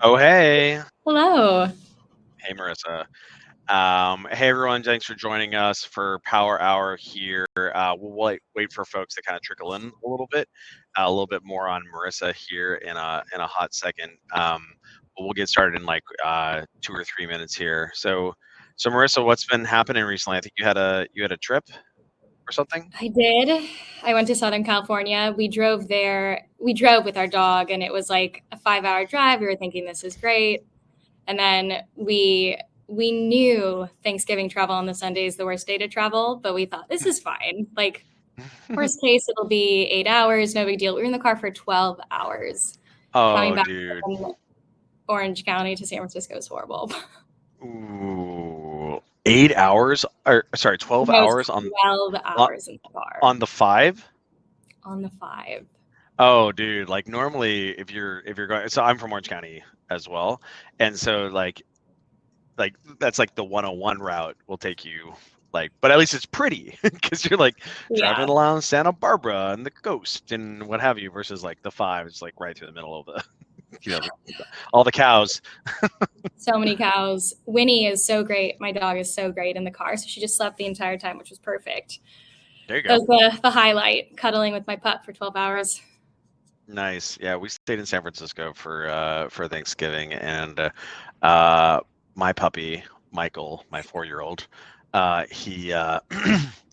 Oh, hey. Hello. Hey, Marissa. Hey, everyone. Thanks for joining us for Power Hour here. We'll wait for folks to kind of trickle in a little bit more on Marissa here in a hot second. But we'll get started in like 2 or 3 minutes here. So Marissa, what's been happening recently? I think you had a trip or something. I did. I went to Southern California. We drove there. We drove with our dog, and it was like a 5-hour drive. We were thinking this is great, and then we knew Thanksgiving travel on the Sunday is the worst day to travel, but we thought this is fine. Like worst case, it'll be 8 hours, no big deal. We were in the car for 12 hours coming Oh, back dude. from Orange County to San Francisco is horrible. Ooh, 8 hours, or sorry, 12 No, it was hours on 12 on, hours in the car on the five. on the five. Oh, dude, like normally if you're going, so I'm from Orange County as well. And so like that's like the 101 route will take you like, but at least it's pretty because you're like driving Yeah. around Santa Barbara and the coast and what have you versus like the five, it's like right through the middle of the, all the cows. So many cows. Winnie is so great. My dog is so great in the car. So she just slept the entire time, which was perfect. There you That go. was the highlight, cuddling with my pup for 12 hours. Nice. Yeah, we stayed in San Francisco for Thanksgiving, and uh, my puppy Michael, my 4-year-old, he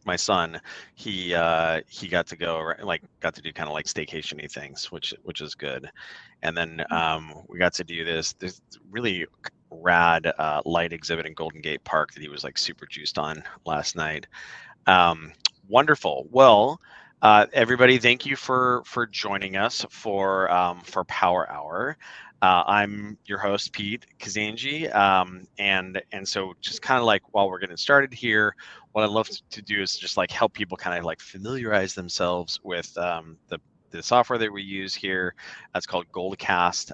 my son, he got to go like got to do kind of like staycation-y things, which is good. And then we got to do this really rad light exhibit in Golden Gate Park that he was like super juiced on last night. Um, Wonderful. Well, everybody, thank you for joining us for Power Hour. I'm your host, Pete Kazanjy, and so just kind of like while we're getting started here, what I'd love to do is just like help people kind of like familiarize themselves with the software that we use here. That's called Goldcast.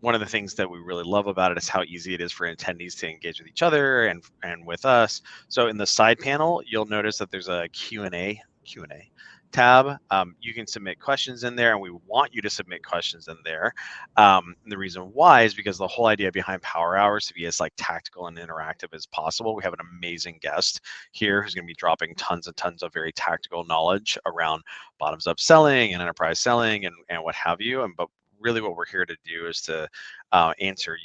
One of the things that we really love about it is how easy it is for attendees to engage with each other and with us. So in the side panel, you'll notice that there's a Q&A tab. You can submit questions in there, and we want you to submit questions in there. And the reason why is because the whole idea behind Power Hours to be as like tactical and interactive as possible. We have an amazing guest here who's going to be dropping tons and tons of very tactical knowledge around bottoms up selling and enterprise selling and what have you. And but really what we're here to do is to answer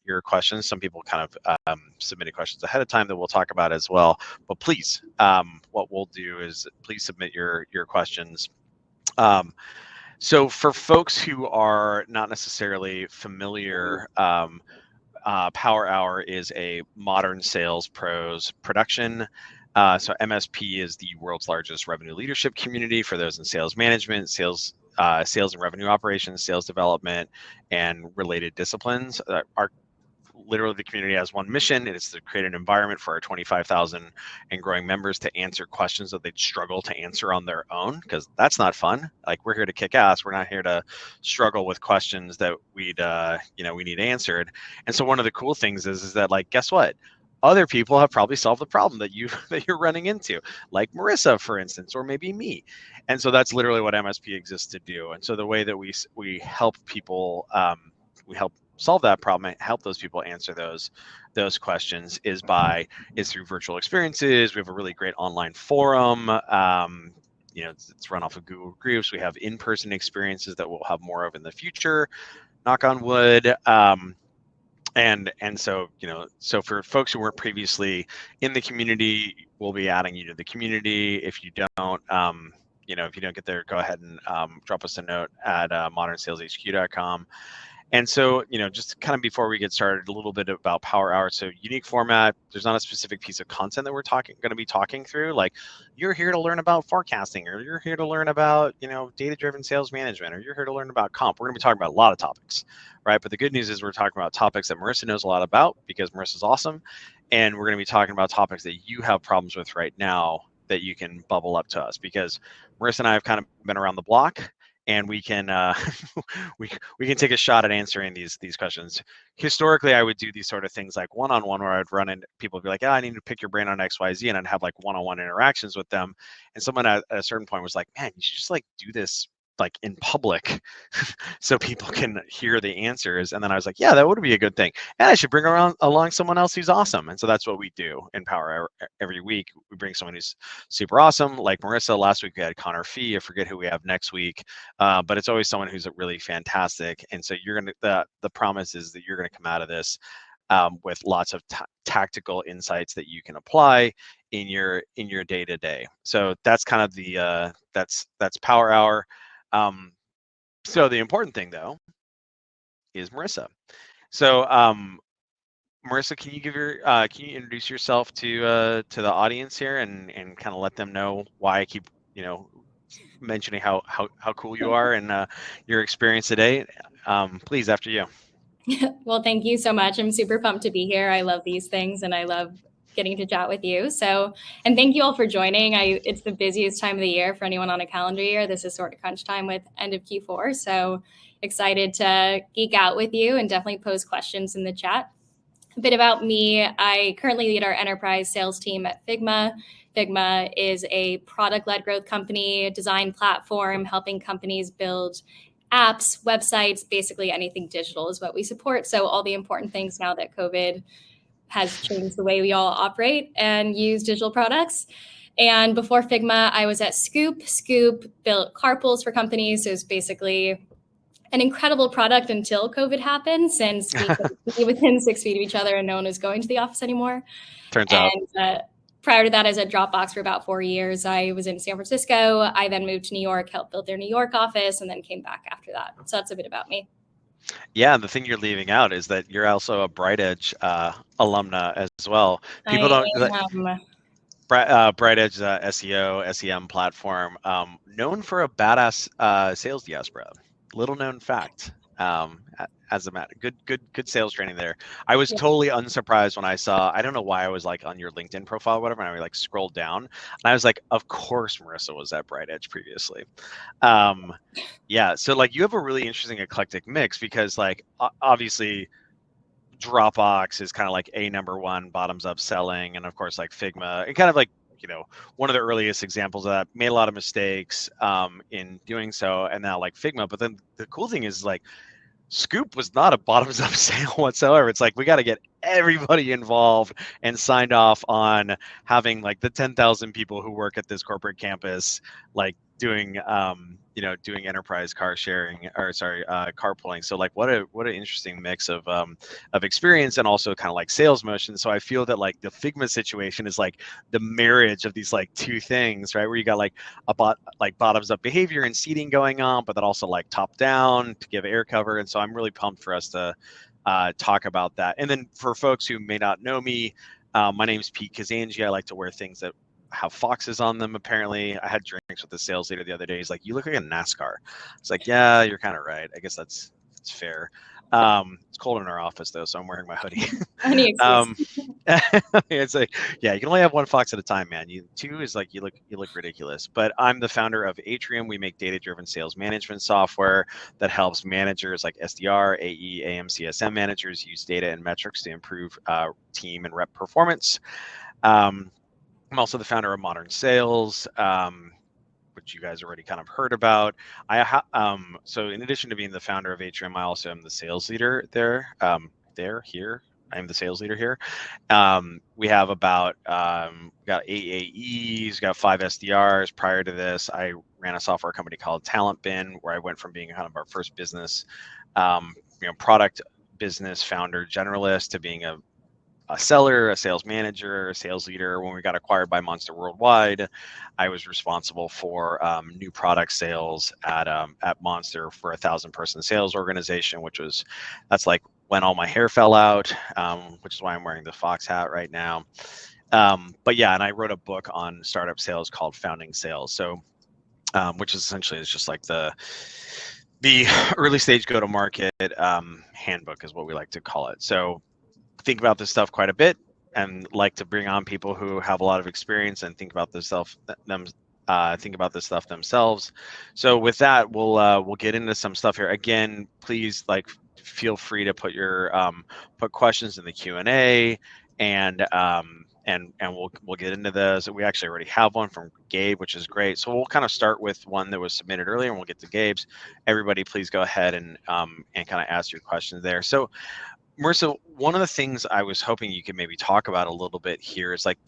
your questions. Some people kind of submitted questions ahead of time that we'll talk about as well. But please, what we'll do is please submit your questions. So for folks who are not necessarily familiar, Power Hour is a modern sales pros production. So MSP is the world's largest revenue leadership community for those in sales management, sales and revenue operations, sales development, and related disciplines. Our literally the community has one mission. It is to create an environment for our 25,000 and growing members to answer questions that they'd struggle to answer on their own, because that's not fun. Like, we're here to kick ass. We're not here to struggle with questions that we need answered. And so one of the cool things is that, like, guess what? Other people have probably solved the problem that you're running into, like Marissa, for instance, or maybe me. And so that's literally what MSP exists to do. And so the way that we help people, we help solve that problem and help those people answer those questions is through virtual experiences. We have a really great online forum. It's run off of Google Groups. We have in-person experiences that we'll have more of in the future, knock on wood. And so so for folks who weren't previously in the community, we'll be adding you to the community. If you don't if you don't get there, go ahead and drop us a note at modernsaleshq.com. And so, just kind of before we get started, a little bit about Power Hour. So, unique format. There's not a specific piece of content that we're going to be talking through. Like, you're here to learn about forecasting, or you're here to learn about, data-driven sales management, or you're here to learn about comp. We're going to be talking about a lot of topics, right? But the good news is we're talking about topics that Marissa knows a lot about because Marissa's awesome, and we're going to be talking about topics that you have problems with right now that you can bubble up to us, because Marissa and I have kind of been around the block, and we can we can take a shot at answering these questions. Historically, I would do these sort of things like one-on-one, where I'd run into people would be like, I need to pick your brain on XYZ, and I'd have like one-on-one interactions with them. And someone at a certain point was like, man, you should just like do this like in public so people can hear the answers. And then I was like, yeah, that would be a good thing. And I should bring along someone else who's awesome. And so that's what we do in Power Hour every week. We bring someone who's super awesome. Like Marissa, last week we had Connor Fee. I forget who we have next week. But it's always someone who's really fantastic. And so the promise is that you're going to come out of this with lots of tactical insights that you can apply in your day to day. So that's kind of the that's Power Hour. So the important thing though is Marissa. So Marissa, can you can you introduce yourself to the audience here and kind of let them know why I keep mentioning how cool you are and your experience today? Please, after you. Well, thank you so much. I'm super pumped to be here. I love these things and I love getting to chat with you. So, and thank you all for joining. It's the busiest time of the year for anyone on a calendar year. This is sort of crunch time with end of Q4. So excited to geek out with you and definitely pose questions in the chat. A bit about me. I currently lead our enterprise sales team at Figma. Figma is a product-led growth company, design platform, helping companies build apps, websites, basically anything digital is what we support. So all the important things now that COVID has changed the way we all operate and use digital products. And before Figma, I was at Scoop. Scoop built carpools for companies. So it's basically an incredible product until COVID happened, since we could be within 6 feet of each other and no one was going to the office anymore. Turns out. Prior to that, I was at Dropbox for about 4 years. I was in San Francisco. I then moved to New York, helped build their New York office, and then came back after that. So that's a bit about me. Yeah, and the thing you're leaving out is that you're also a BrightEdge alumna as well. People don't. BrightEdge SEO, SEM platform, known for a badass sales diaspora. Little known fact. As a matter, good sales training there. I was totally unsurprised when I saw. I don't know why I was like on your LinkedIn profile, or whatever, and I like scrolled down, and I was like, of course, Marissa was at BrightEdge previously. Yeah, so like you have a really interesting eclectic mix because like obviously Dropbox is kind of like a number one bottoms up selling, and of course like Figma, and kind of like one of the earliest examples of that, made a lot of mistakes in doing so, and now like Figma. But then the cool thing is like Scoop was not a bottoms up sale whatsoever. It's like we got to get everybody involved and signed off on having like the 10,000 people who work at this corporate campus like doing doing enterprise carpooling. So like what an interesting mix of experience and also kind of like sales motion. So I feel that like the Figma situation is like the marriage of these like two things, right? Where you got like bottoms up behavior and seating going on, but then also like top down to give air cover. And so I'm really pumped for us to talk about that. And then for folks who may not know me, my name is Kazanjy. I like to wear things that have foxes on them. Apparently, I had drinks with the sales leader the other day. He's like, "You look like a NASCAR." It's like, "Yeah, you're kind of right. I guess that's fair." It's cold in our office though, so I'm wearing my hoodie. It's like, yeah, you can only have one fox at a time, man. Two is like you look ridiculous. But I'm the founder of Atrium. We make data-driven sales management software that helps managers like SDR, AE, AM, CSM managers use data and metrics to improve team and rep performance. I'm also the founder of Modern Sales, which you guys already kind of heard about. So in addition to being the founder of Atrium, I also am the sales leader there. I'm the sales leader here. We have about got 8 AEs, got 5 SDRs. Prior to this, I ran a software company called Talent Bin, where I went from being kind of our first business, product business founder generalist to being a seller, a sales manager, a sales leader. When we got acquired by Monster Worldwide, I was responsible for new product sales at Monster for a 1,000-person sales organization, that's like when all my hair fell out, which is why I'm wearing the Fox hat right now. But yeah, and I wrote a book on startup sales called Founding Sales. So, which is essentially just like the early stage go-to-market handbook is what we like to call it. So think about this stuff quite a bit and like to bring on people who have a lot of experience and think about this stuff themselves. So with that, we'll get into some stuff here. Again, please feel free to put your put questions in the Q&A and and we'll get into those. We actually already have one from Gabe, which is great. So we'll kind of start with one that was submitted earlier, and we'll get to Gabe's. Everybody, please go ahead and kind of ask your questions there. So Marissa, one of the things I was hoping you could maybe talk about a little bit here is like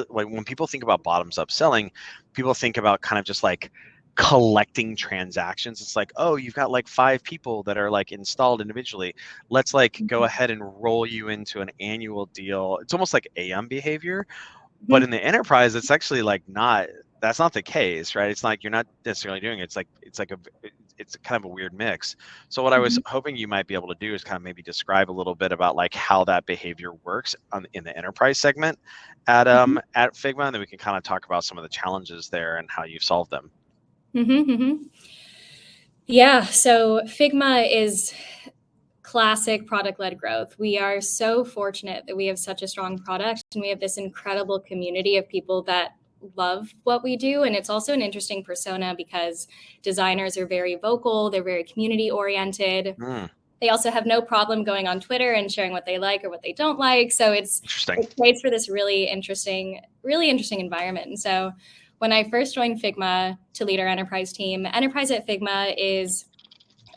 when people think about bottoms up selling, people think about kind of just like collecting transactions. It's like, oh, you've got like 5 people that are like installed individually. Let's like go ahead and roll you into an annual deal. It's almost like AM behavior, but in the enterprise, it's actually like that's not the case, right? It's not like you're not necessarily doing it. It's kind of a weird mix. So what I was hoping you might be able to do is kind of maybe describe a little bit about like how that behavior works in the enterprise segment at Figma, and then we can kind of talk about some of the challenges there and how you've solved them. Yeah, so Figma is classic product-led growth. We are so fortunate that we have such a strong product, and we have this incredible community of people that love what we do. And it's also an interesting persona because designers are very vocal, they're very community oriented. They also have no problem going on Twitter and sharing what they like or what they don't like. So it creates for this really interesting environment. And so when I first joined Figma to lead our enterprise team, enterprise at Figma is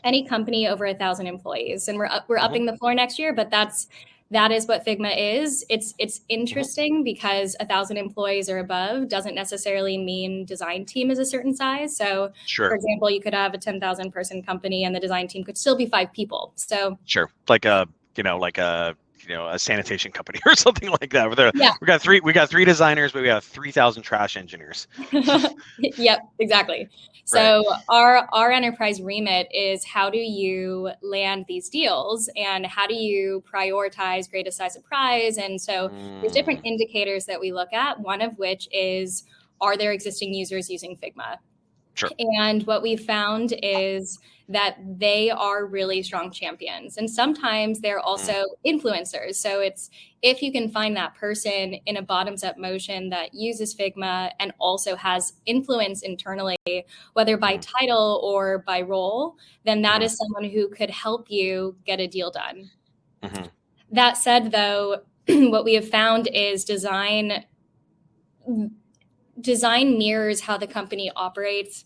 any company over 1,000 employees. And we're upping the floor next year, but that is what Figma is. It's interesting because 1,000 employees or above doesn't necessarily mean design team is a certain size. So for example, you could have a 10,000 person company and the design team could still be 5 people. So like a sanitation company or something like that. We got 3 designers, but we have 3,000 trash engineers. Yep, exactly. So our enterprise remit is how do you land these deals and how do you prioritize greatest size of prize? And so there's different indicators that we look at, one of which is, are there existing users using Figma? And what we found is that they are really strong champions. And sometimes they're also influencers. So it's if you can find that person in a bottoms up motion that uses Figma and also has influence internally, whether by title or by role, then that is someone who could help you get a deal done. That said, though, what we have found is design mirrors how the company operates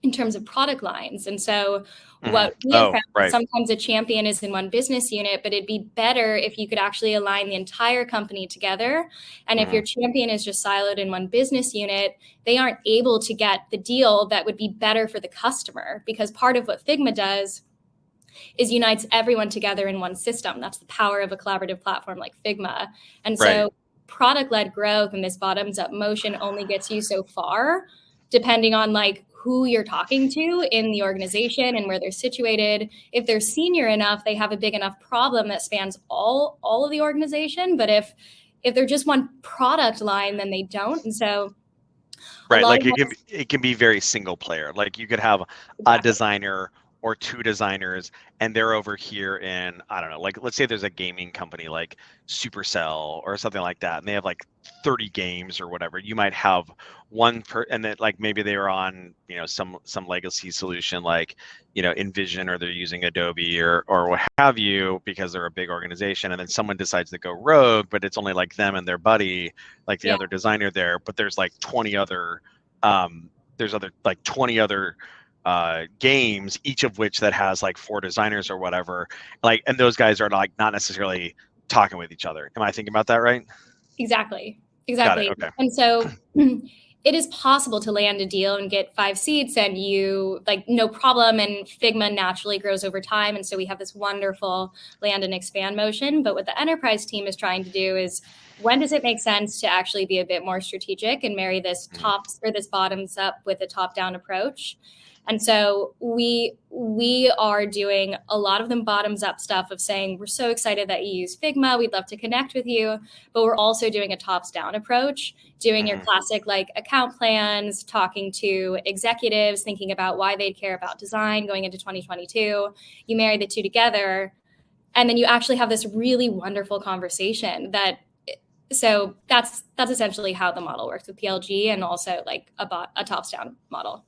in terms of product lines. And so what we have found, sometimes a champion is in one business unit, but it'd be better if you could actually align the entire company together. And if your champion is just siloed in one business unit, they aren't able to get the deal that would be better for the customer, because part of what Figma does is unites everyone together in one system. That's the power of a collaborative platform like Figma. And so product-led growth and this bottoms-up motion only gets you so far, depending on like who you're talking to in the organization and where they're situated. If they're senior enough, they have a big enough problem that spans all of the organization. But if they're just one product line, then they don't. And so it can be very single player. Like you could have a designer or 2 designers, and they're over here in, I don't know, like let's say there's a gaming company like Supercell or something like that, and they have like 30 games or whatever. You might have one and then like maybe they were on some legacy solution like InVision, or they're using Adobe or what have you, because they're a big organization, and then someone decides to go rogue, but it's only like them and their buddy, like the other designer there, but there's like 20 other games, each of which that has like 4 designers or whatever, like, and those guys are like not necessarily talking with each other. Am I thinking about that right? Exactly. Got it. Okay. And so it is possible to land a deal and get 5 seats and you like no problem, and Figma naturally grows over time. And so we have this wonderful land and expand motion. But what the enterprise team is trying to do is, when does it make sense to actually be a bit more strategic and marry this this bottoms up with a top down approach? And so we are doing a lot of the bottoms up stuff of saying, we're so excited that you use Figma. We'd love to connect with you. But we're also doing a tops down approach, doing your classic like account plans, talking to executives, thinking about why they'd care about design going into 2022. You marry the 2 together, and then you actually have this really wonderful conversation so that's essentially how the model works with PLG, and also like a tops down model.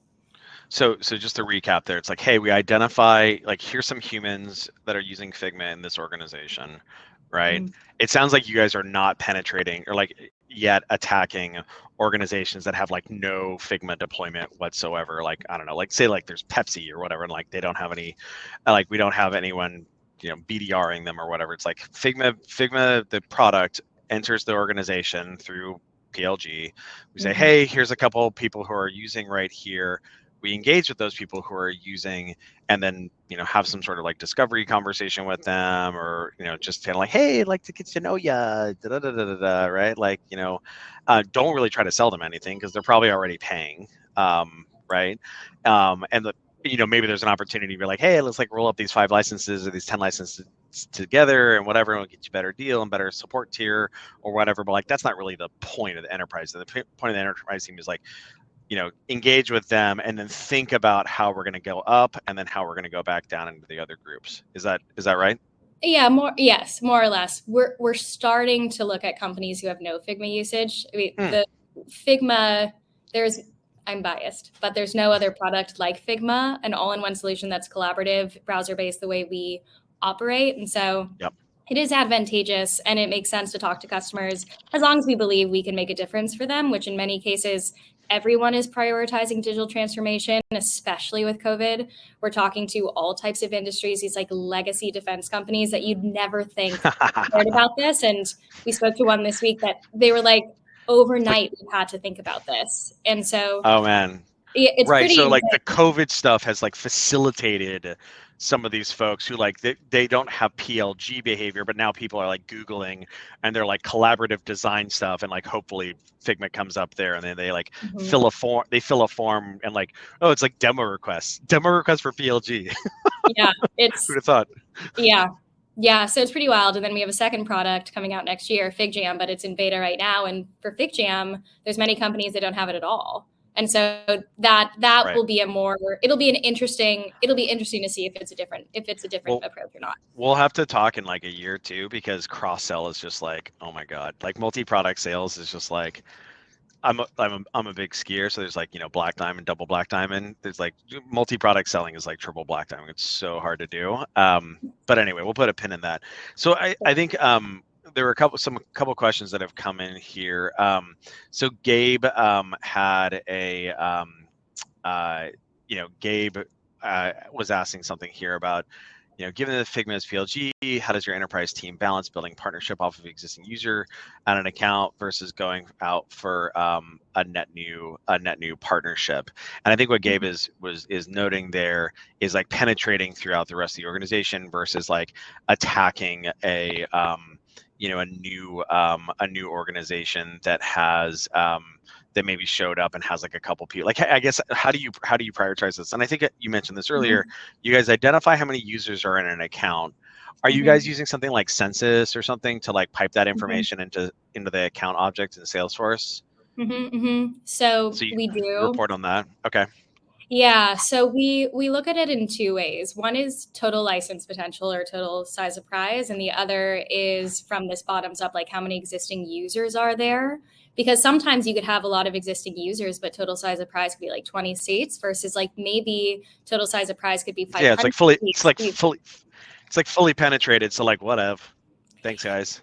So just to recap there, it's like, hey, we identify, like, here's some humans that are using Figma in this organization, right? Mhm. It sounds like you guys are not penetrating or like yet attacking organizations that have like no Figma deployment whatsoever. Like, I don't know, like say like there's Pepsi or whatever, and like they don't have any, like we don't have anyone, BDRing them or whatever. It's like Figma, the product enters the organization through PLG. We say, Mhm. hey, here's a couple people who are using right here. We engage with those people who are using, and then have some sort of like discovery conversation with them, or just kind of like, hey, I'd like to get to know ya, da, da, da, da, da, right? Like, don't really try to sell them anything because they're probably already paying, right? And maybe there's an opportunity to be like, hey, let's like roll up these 5 licenses or these 10 licenses together and whatever, and we'll get you better deal and better support tier or whatever. But like, that's not really the point of the enterprise. The point of the enterprise team is like, engage with them and then think about how we're going to go up and then how we're going to go back down into the other groups. Is that right? Yeah, more or less. We're starting to look at companies who have no Figma usage. I mean, the Figma, I'm biased, but there's no other product like Figma, an all-in-one solution that's collaborative, browser-based the way we operate. And so Yep. it is advantageous and it makes sense to talk to customers as long as we believe we can make a difference for them, which in many cases, everyone is prioritizing digital transformation, especially with COVID. We're talking to all types of industries, these like legacy defense companies that you'd never think cared about this. And we spoke to one this week that they were like, overnight, we've had to think about this. And so Oh man. it's Right. pretty So like the insane. COVID stuff has like facilitated some of these folks who like they don't have PLG behavior, but now people are like Googling and they're like collaborative design stuff, and like hopefully Figma comes up there and then they like Mhm. fill a form and like, oh, it's like demo requests for PLG. Yeah, Who'd it's have thought? Yeah. Yeah. So it's pretty wild. And then we have a second product coming out next year, FigJam, but it's in beta right now. And for FigJam, there's many companies that don't have it at all. And so that Right. will be it'll be interesting to see if it's a different Well, approach or not. we'll have to talk in like a year or two, because cross sell is just like, oh my God, like multi-product sales is just like, I'm a big skier, so there's like, black diamond, double black diamond. There's like multi-product selling is like triple black diamond. It's so hard to do. But anyway, we'll put a pin in that. So I think there were a couple questions that have come in here. So Gabe had a Gabe was asking something here about, given that Figma is PLG, how does your enterprise team balance building partnership off of existing user on an account versus going out for a net new partnership? And I think what Gabe is noting there is like penetrating throughout the rest of the organization versus like attacking a new organization that has that maybe showed up and has like a couple people. Like, I guess, how do you prioritize this? And I think you mentioned this earlier. You guys identify how many users are in an account. Are you guys using something like Census or something to like pipe that information into the account object in Salesforce? So So you we do. report on that. Okay. Yeah, so we look at it in two ways. One is total license potential or total size of prize, and the other is from this bottoms up, like how many existing users are there? Because sometimes you could have a lot of existing users, but total size of prize could be like 20 seats versus like maybe total size of prize could be Yeah, it's 500 like fully. seats. It's like fully penetrated. So like, whatever. Thanks, guys.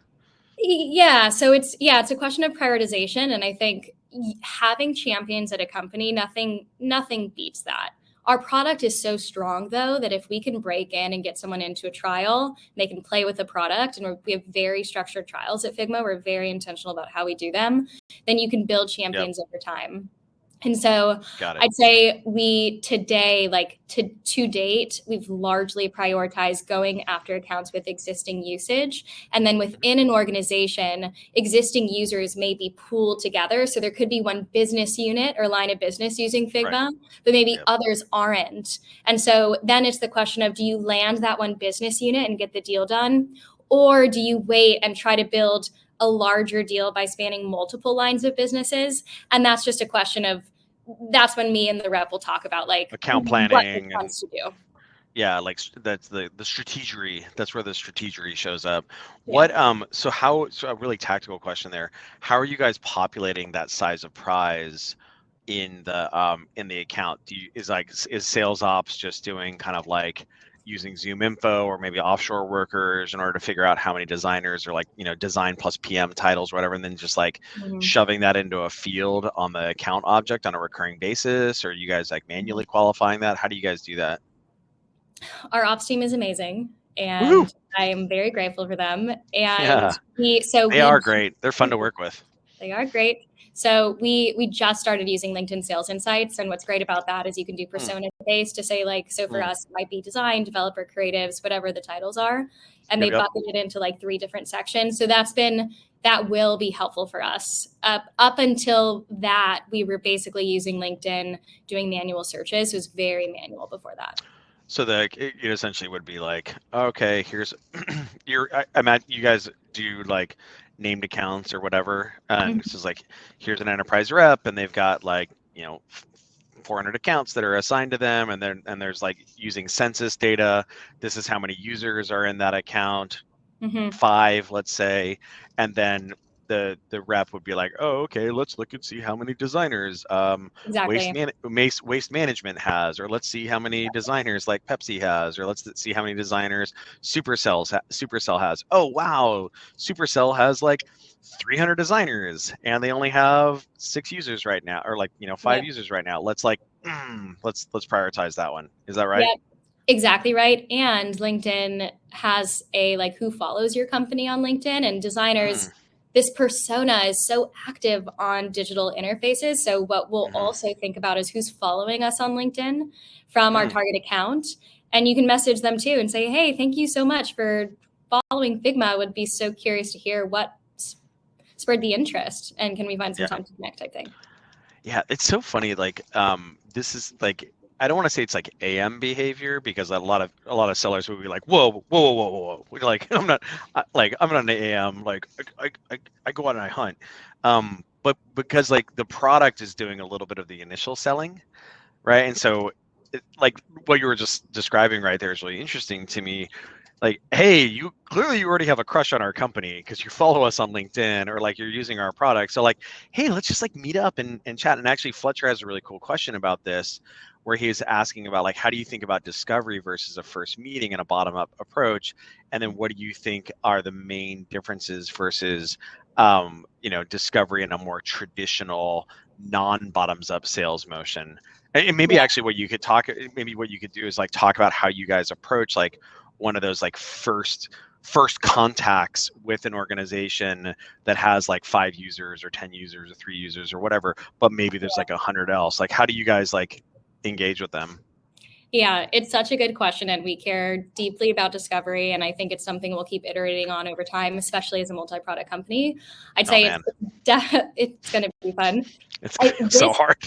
Yeah, so it's a question of prioritization, and I think having champions at a company, nothing beats that. Our product is so strong though that if we can break in and get someone into a trial, they can play with the product, and we have very structured trials at Figma. We're very intentional about how we do them. Then you can build Yep. champions over time. And so Got it. I'd say we today, like to date, we've largely prioritized going after accounts with existing usage. And then within an organization, existing users may be pooled together. So there could be one business unit or line of business using Figma, Right. but maybe Yep. others aren't. And so then it's the question of, do you land that one business unit and get the deal done? Or do you wait and try to build a larger deal by spanning multiple lines of businesses? And that's just a question of, that's when me and the rep will talk about like Account what planning it wants to do. Yeah, like that's the strategery. That's where the strategery shows up. Yeah. So a really tactical question there. How are you guys populating that size of prize in the account? Is sales ops just doing kind of like using Zoom info or maybe offshore workers in order to figure out how many designers, or like, design plus PM titles or whatever, and then just like shoving that into a field on the account object on a recurring basis? Or are you guys like manually qualifying that? How do you guys do that? Our ops team is amazing, Woohoo! and I am very grateful for them. And Yeah, we they are great. They're fun to work with. They are great. So we just started using LinkedIn Sales Insights, and what's great about that is you can do persona based to say, like, so for us it might be design, developer, creatives, whatever the titles are, and they bucket it into like 3 different sections. So that will be helpful for us. Up until that, we were basically using LinkedIn, doing manual searches. It was very manual before that. So it essentially would be like, okay, here's I'm at, you guys do like named accounts or whatever, and this is like, here's an enterprise rep, and they've got like 400 accounts that are assigned to them, and there's like using census data. This is how many users are in that account, 5, let's say, and then the rep would be like, oh, okay, let's look and see how many designers Exactly. waste management has, or let's see how many designers like Pepsi has, or let's see how many designers Supercell has. Oh wow, Supercell has like 300 designers and they only have 6 users right now, or like 5 users right now. Let's prioritize that one. Is that right? Yep. Exactly right. And LinkedIn has a like who follows your company on LinkedIn, and designers, this persona is so active on digital interfaces. So what we'll also think about is who's following us on LinkedIn from our target account. And you can message them too and say, hey, thank you so much for following Figma. I would be so curious to hear what spurred the interest, and can we find some time to connect, I think. Yeah, it's so funny. Like, this is like, I don't want to say it's like AM behavior, because a lot of sellers would be like, whoa, whoa, whoa, whoa, whoa, whoa. Like, I'm not an AM. Like, I go out and I hunt. But because like the product is doing a little bit of the initial selling, right? And so, like what you were just describing right there is really interesting to me. Like, hey, you already have a crush on our company because you follow us on LinkedIn, or like you're using our product. So like, hey, let's just like meet up and chat. And actually, Fletcher has a really cool question about this, where he's asking about like, how do you think about discovery versus a first meeting and a bottom up approach? And then what do you think are the main differences versus discovery in a more traditional non-bottoms up sales motion? And maybe actually what you could do is like talk about how you guys approach like one of those like first contacts with an organization that has like 5 users or 10 users or 3 users or whatever, but maybe there's like 100 else. Like, how do you guys like engage with them? Yeah, it's such a good question, and we care deeply about discovery, and I think it's something we'll keep iterating on over time, especially as a multi-product company. I'd say it's going to be fun. It's so hard.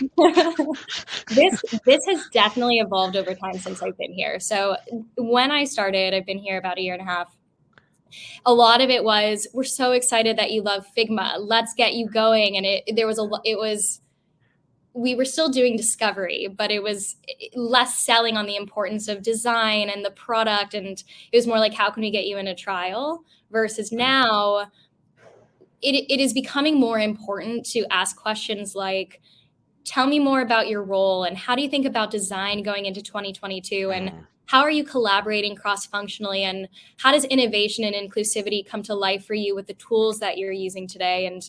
This has definitely evolved over time since I've been here. So when I started, I've been here about a year and a half. A lot of it was, we're so excited that you love Figma. Let's get you going. And we were still doing discovery, but it was less selling on the importance of design and the product. And it was more like, how can we get you in a trial? Versus now, it is becoming more important to ask questions like, tell me more about your role, and how do you think about design going into 2022? And how are you collaborating cross-functionally? And how does innovation and inclusivity come to life for you with the tools that you're using today? And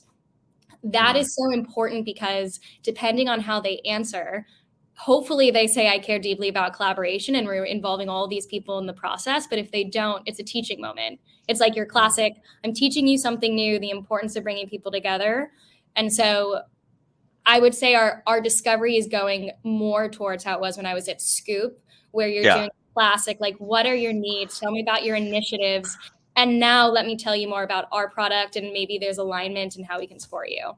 that is so important, because depending on how they answer, hopefully they say, I care deeply about collaboration and we're involving all these people in the process. But if they don't, it's a teaching moment. It's like your classic, I'm teaching you something new, the importance of bringing people together. And so I would say our discovery is going more towards how it was when I was at Scoop, where you're doing classic, like, what are your needs? Tell me about your initiatives. And now let me tell you more about our product, and maybe there's alignment in how we can support you.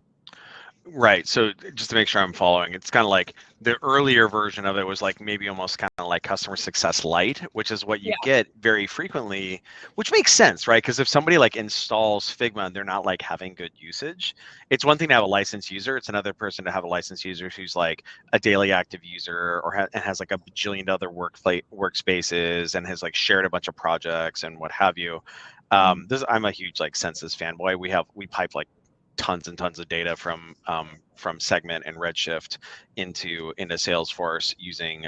Right. So just to make sure I'm following, it's kind of like the earlier version of it was like maybe almost kind of like customer success light, which is what you get very frequently, which makes sense, right? Because if somebody like installs Figma and they're not like having good usage, it's one thing to have a licensed user. It's another person to have a licensed user who's like a daily active user, or and has like a bajillion other workspaces and has like shared a bunch of projects and what have you. I'm a huge like Census fanboy. We pipe like tons and tons of data from Segment and Redshift into Salesforce using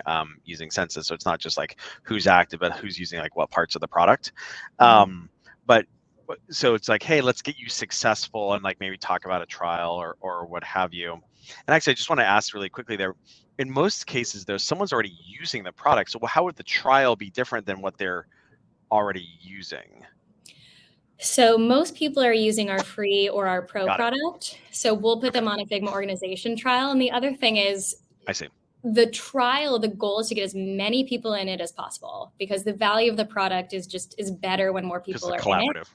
Census. So it's not just like who's active, but who's using like what parts of the product. But so it's like, hey, let's get you successful and like maybe talk about a trial or what have you. And actually, I just want to ask really quickly there. In most cases, though, someone's already using the product. So how would the trial be different than what they're already using? So most people are using our free or our pro Got it. product. So we'll put them on a Figma organization trial. And the other thing is, I see. the trial, the goal is to get as many people in it as possible, because the value of the product is better when more people are in it.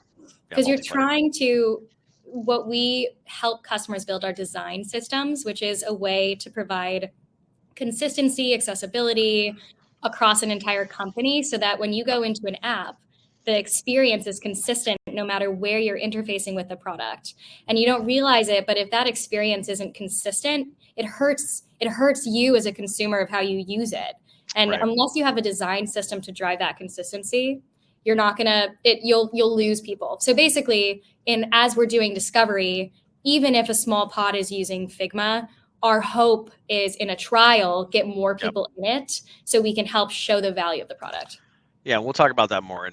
Because you're trying to, what we help customers build are design systems, which is a way to provide consistency, accessibility across an entire company, so that when you go into an app, the experience is consistent no matter where you're interfacing with the product. And you don't realize it, but if that experience isn't consistent, it hurts you as a consumer of how you use it. And unless you have a design system to drive that consistency, you're not gonna, you'll lose people. So basically, as we're doing discovery, even if a small pod is using Figma, our hope is in a trial, get more people in it so we can help show the value of the product. Yeah, we'll talk about that more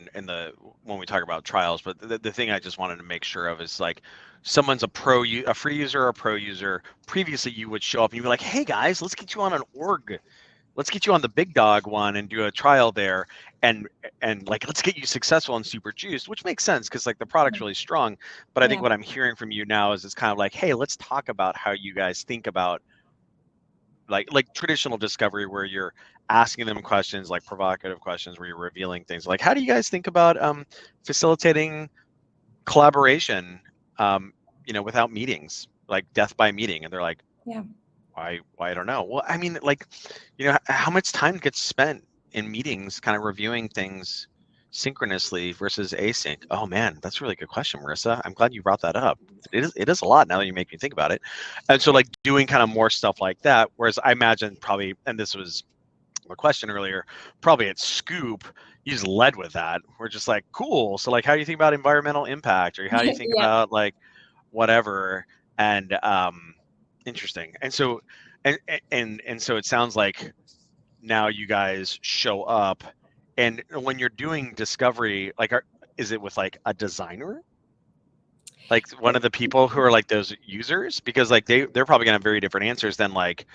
when we talk about trials. But the thing I just wanted to make sure of is like, someone's a free user or a pro user. Previously, you would show up and you'd be like, hey guys, let's get you on an org. Let's get you on the big dog one and do a trial there, and like, let's get you successful and super juiced, which makes sense because like the product's really strong. But I think what I'm hearing from you now is it's kind of like, hey, let's talk about how you guys think about like traditional discovery, where you're asking them questions, like provocative questions, where you're revealing things. Like, how do you guys think about facilitating collaboration, without meetings, like death by meeting? And they're like, why I don't know. Well, I mean, like, how much time gets spent in meetings kind of reviewing things synchronously versus async? Oh man, that's a really good question, Marissa. I'm glad you brought that up. It is a lot now that you make me think about it. And so like doing kind of more stuff like that, whereas I imagine probably, and this was a question earlier, probably at Scoop, you just led with that. We're just like, cool. So like, how do you think about environmental impact, or how do you think about like whatever? And interesting. And so and so it sounds like now you guys show up, and when you're doing discovery, like, is it with like a designer, like one of the people who are like those users? Because like they're probably gonna have very different answers than like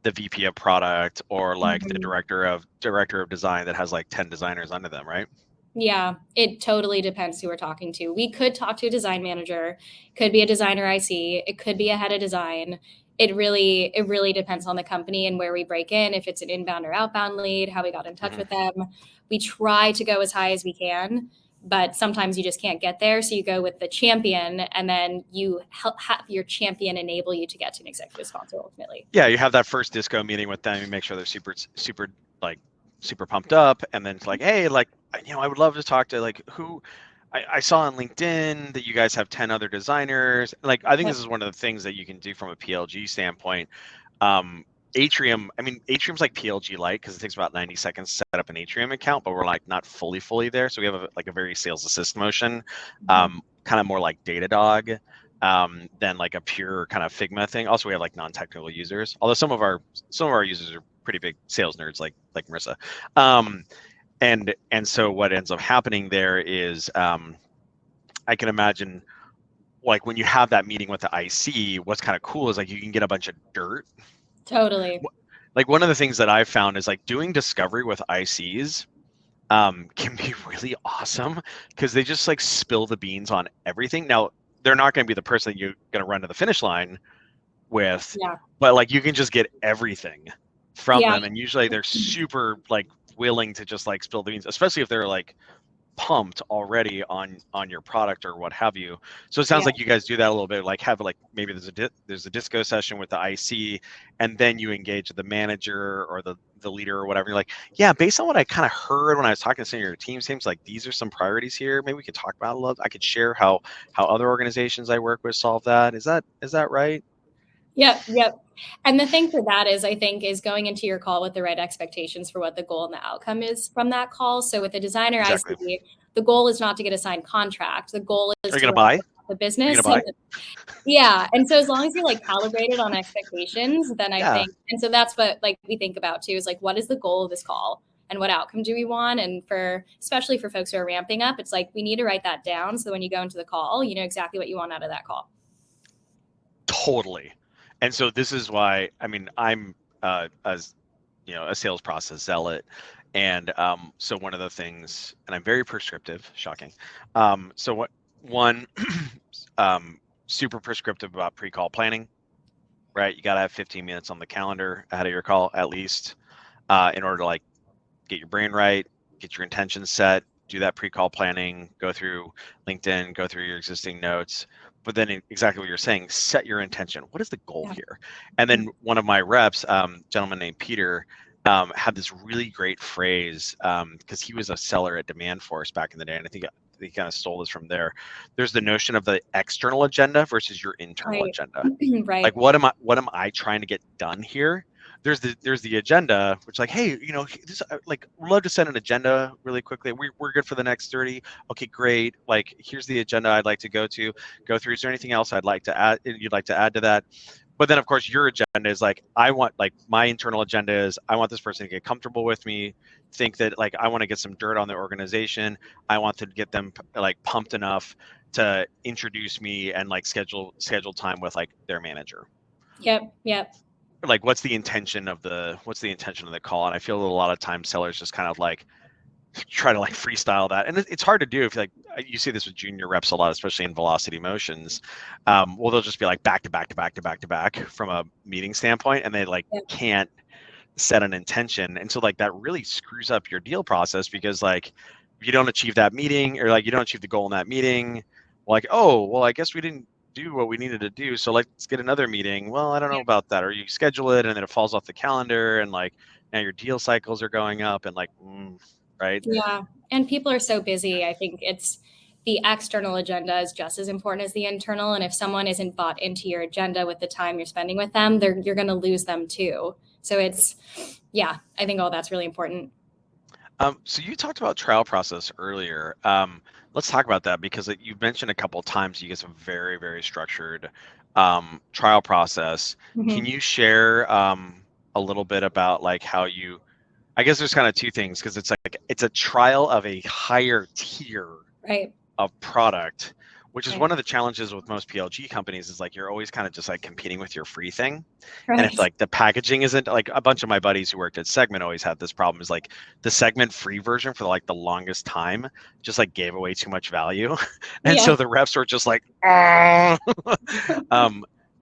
the VP of product or like the director of design that has like 10 designers under them, right? Yeah, it totally depends who we're talking to. We could talk to a design manager, could be a designer IC, it could be a head of design. It really depends on the company and where we break in, if it's an inbound or outbound lead, how we got in touch with them. We try to go as high as we can, but sometimes you just can't get there. So you go with the champion, and then you have your champion enable you to get to an executive sponsor ultimately. Yeah, you have that first disco meeting with them, you make sure they're super pumped up, and then it's like, hey, like, I would love to talk to like who I saw on LinkedIn that you guys have 10 other designers. Like, I think this is one of the things that you can do from a PLG standpoint. Atrium, I mean, Atrium's like PLG light because it takes about 90 seconds to set up an Atrium account, but we're like not fully there. So we have a very sales assist motion, kind of more like Datadog than like a pure kind of Figma thing. Also, we have like non-technical users, although some of our users are pretty big sales nerds, like Marissa. And so what ends up happening there is, I can imagine, like when you have that meeting with the IC, what's kind of cool is like you can get a bunch of dirt. Totally. Like one of the things that I've found is like doing discovery with ICs can be really awesome because they just like spill the beans on everything. Now, they're not going to be the person that you're going to run to the finish line with, but like you can just get everything from them. And usually they're super like willing to just like spill the beans, especially if they're like pumped already on your product or what have you. So it sounds like you guys do that a little bit, like have like maybe there's a disco session with the IC, and then you engage the manager or the leader or whatever. You're like, yeah, based on what I kind of heard when I was talking to some of your team, seems like these are some priorities here. Maybe we could talk about a little. I could share how other organizations I work with solve that. Is that right? Yep. And the thing for that is, I think, is going into your call with the right expectations for what the goal and the outcome is from that call. So with a designer IC, the goal is not to get a signed contract. The goal is Are you going to buy? the business. Buy? Yeah. And so as long as you're like calibrated on expectations, then I Yeah. think, and so that's what like we think about too, is like, what is the goal of this call and what outcome do we want? And especially for folks who are ramping up, it's like, we need to write that down. So when you go into the call, you know exactly what you want out of that call. Totally. And so this is why, I mean, I'm as a sales process zealot. And so one of the things, and I'm very prescriptive, shocking. So what one, super prescriptive about pre-call planning, right? You got to have 15 minutes on the calendar ahead of your call, at least, in order to like get your brain right, get your intentions set, do that pre-call planning, go through LinkedIn, go through your existing notes. But then exactly what you're saying, set your intention. What is the goal here? And then one of my reps, gentleman named Peter, had this really great phrase because he was a seller at Demand Force back in the day. And I think he kind of stole this from there. There's the notion of the external agenda versus your internal agenda. Right. Like, what am I trying to get done here? There's the agenda, which like, hey, this, like, we'd love to send an agenda really quickly. We're good for the next 30. Okay, great. Like, here's the agenda I'd like to go through. Is there anything else you'd like to add to that? But then of course your agenda is like, I want, like, my internal agenda is I want this person to get comfortable with me, think that like I want to get some dirt on the organization. I want to get them like pumped enough to introduce me and like schedule time with like their manager. Yep. Like, what's the intention of the call? And I feel that a lot of times sellers just kind of like try to like freestyle that, and it's hard to do if like you see this with junior reps a lot, especially in velocity motions. Well, they'll just be like back to back from a meeting standpoint, and they like can't set an intention, and so like that really screws up your deal process, because like if you don't achieve that meeting, or like you don't achieve the goal in that meeting, like, oh well, I guess we didn't do what we needed to do, so let's get another meeting. Well, I don't know about that. Or you schedule it and then it falls off the calendar, and like now your deal cycles are going up, and like right? Yeah. And people are so busy. I think it's the external agenda is just as important as the internal. And if someone isn't bought into your agenda with the time you're spending with them, you're going to lose them too. So I think all that's really important. So you talked about trial process earlier. Let's talk about that, because you mentioned a couple of times you guys have a very, very structured trial process. Mm-hmm. Can you share a little bit about like how you, I guess there's kind of two things, because it's like it's a trial of a higher tier of product, which is one of the challenges with most PLG companies, is like you're always kind of just like competing with your free thing. Right. And if like the packaging isn't, like, a bunch of my buddies who worked at Segment always had this problem, is like the Segment free version for like the longest time just like gave away too much value. And so the reps were just like,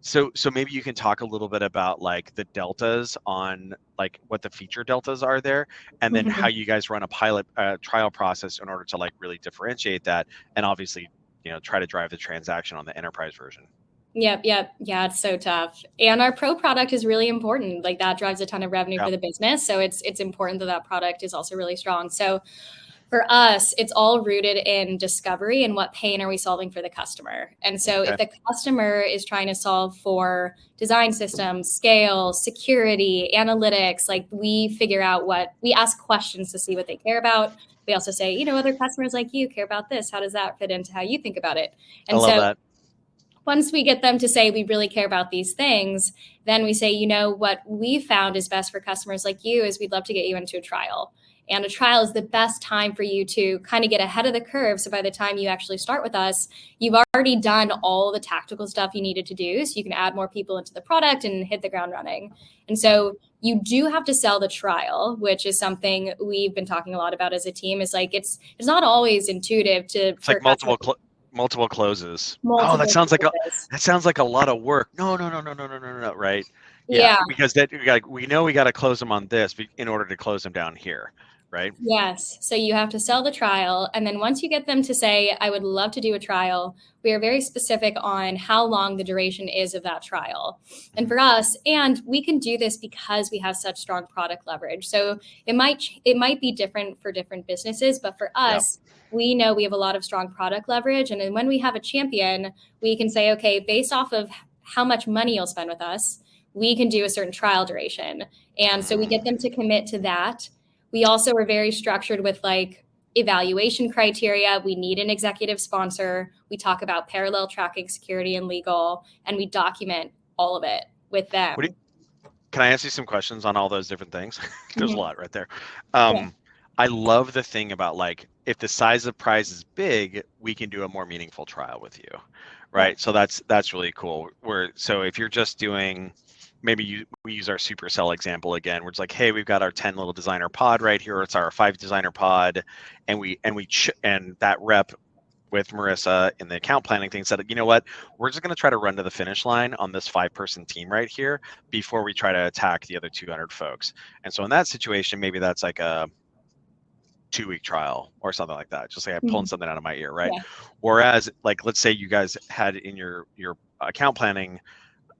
So maybe you can talk a little bit about like the deltas on like what the feature deltas are there, and then how you guys run a pilot trial process in order to like really differentiate that, and obviously, try to drive the transaction on the enterprise version. Yep. Yeah, it's so tough. And our pro product is really important. Like that drives a ton of revenue for the business. So it's important that product is also really strong. So for us, it's all rooted in discovery and what pain are we solving for the customer. And so if the customer is trying to solve for design systems, scale, security, analytics, like we figure out we ask questions to see what they care about. We also say, other customers like you care about this. How does that fit into how you think about it? And I love that. Once we get them to say we really care about these things, then we say, what we found is best for customers like you is we'd love to get you into a trial. And a trial is the best time for you to kind of get ahead of the curve. So by the time you actually start with us, you've already done all the tactical stuff you needed to do. So you can add more people into the product and hit the ground running. And so you do have to sell the trial, which is something we've been talking a lot about as a team. Is like it's not always intuitive to. It's like multiple closes. That sounds like a lot of work. No, right? Yeah. Because we know we got to close them on this in order to close them down here, right? Yes. So you have to sell the trial. And then once you get them to say, I would love to do a trial, we are very specific on how long the duration is of that trial. And for us, and we can do this because we have such strong product leverage. So it might be different for different businesses, but for us, we know we have a lot of strong product leverage. And then when we have a champion, we can say, okay, based off of how much money you'll spend with us, we can do a certain trial duration. And so we get them to commit to that. We also are very structured with like evaluation criteria. We need an executive sponsor. We talk about parallel tracking, security, and legal, and we document all of it with them. Can I ask you some questions on all those different things? There's a lot right there. Yeah. I love the thing about like, if the size of prize is big, we can do a more meaningful trial with you, right? Yeah. So that's really cool. So if you're just doing, maybe we use our supercell example again, where it's like, hey, we've got our 10 little designer pod right here. It's our 5 designer pod, and that rep with Marissa in the account planning thing said, you know what, we're just going to try to run to the finish line on this 5-person team right here before we try to attack the other 200 folks. And so in that situation, maybe that's like a 2-week trial or something like that. Just like I'm pulling something out of my ear, right? Yeah. Whereas, like, let's say you guys had in your account planning,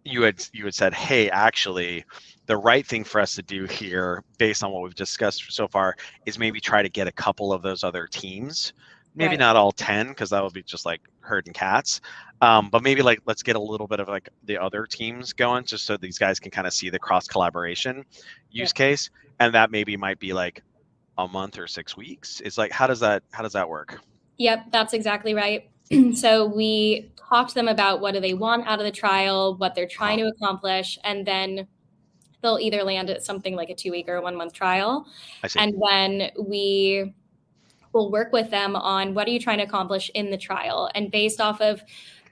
you had said, hey, actually, the right thing for us to do here, based on what we've discussed so far, is maybe try to get a couple of those other teams. Maybe not all 10, because that would be just like herding cats. But maybe like, let's get a little bit of like the other teams going, just so these guys can kind of see the cross collaboration use case. And that maybe might be like a month or 6 weeks. It's like, how does that work? Yep, that's exactly right. So we talk to them about what do they want out of the trial, what they're trying to accomplish, and then they'll either land at something like a 2-week or a 1-month trial. I see. And then we will work with them on what are you trying to accomplish in the trial. And based off of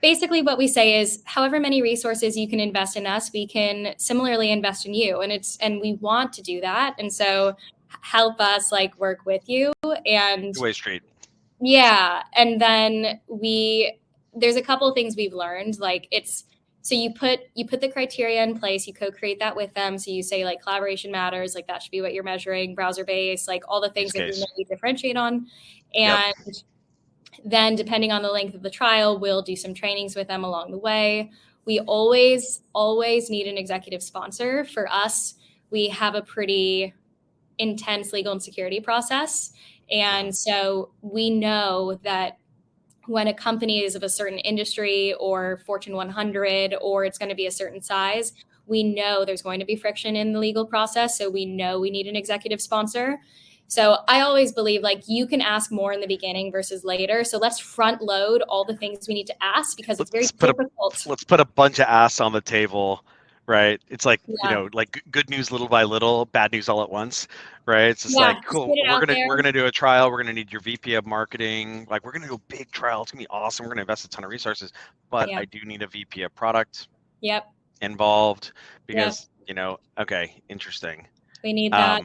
basically what we say is however many resources you can invest in us, we can similarly invest in you. And we want to do that. And so help us like work with you. And Two-way street. Yeah. And then there's a couple of things we've learned. Like so you put the criteria in place, you co-create that with them. So you say like collaboration matters, like that should be what you're measuring, browser based, like all the things that we really differentiate on. And then depending on the length of the trial, we'll do some trainings with them along the way. We always need an executive sponsor. For us, we have a pretty intense legal and security process. And so we know that when a company is of a certain industry or Fortune 100, or it's going to be a certain size, we know there's going to be friction in the legal process. So we know we need an executive sponsor. So I always believe like you can ask more in the beginning versus later. So let's front load all the things we need to ask, because it's very difficult. Let's put a bunch of asks on the table, right? It's like, like good news little by little, bad news all at once, right? It's just like, cool, we're gonna do a trial. We're gonna need your VP of marketing. Like, we're gonna do a big trial. It's gonna be awesome. We're gonna invest a ton of resources, but I do need a VP of product involved, because okay, interesting. We need that.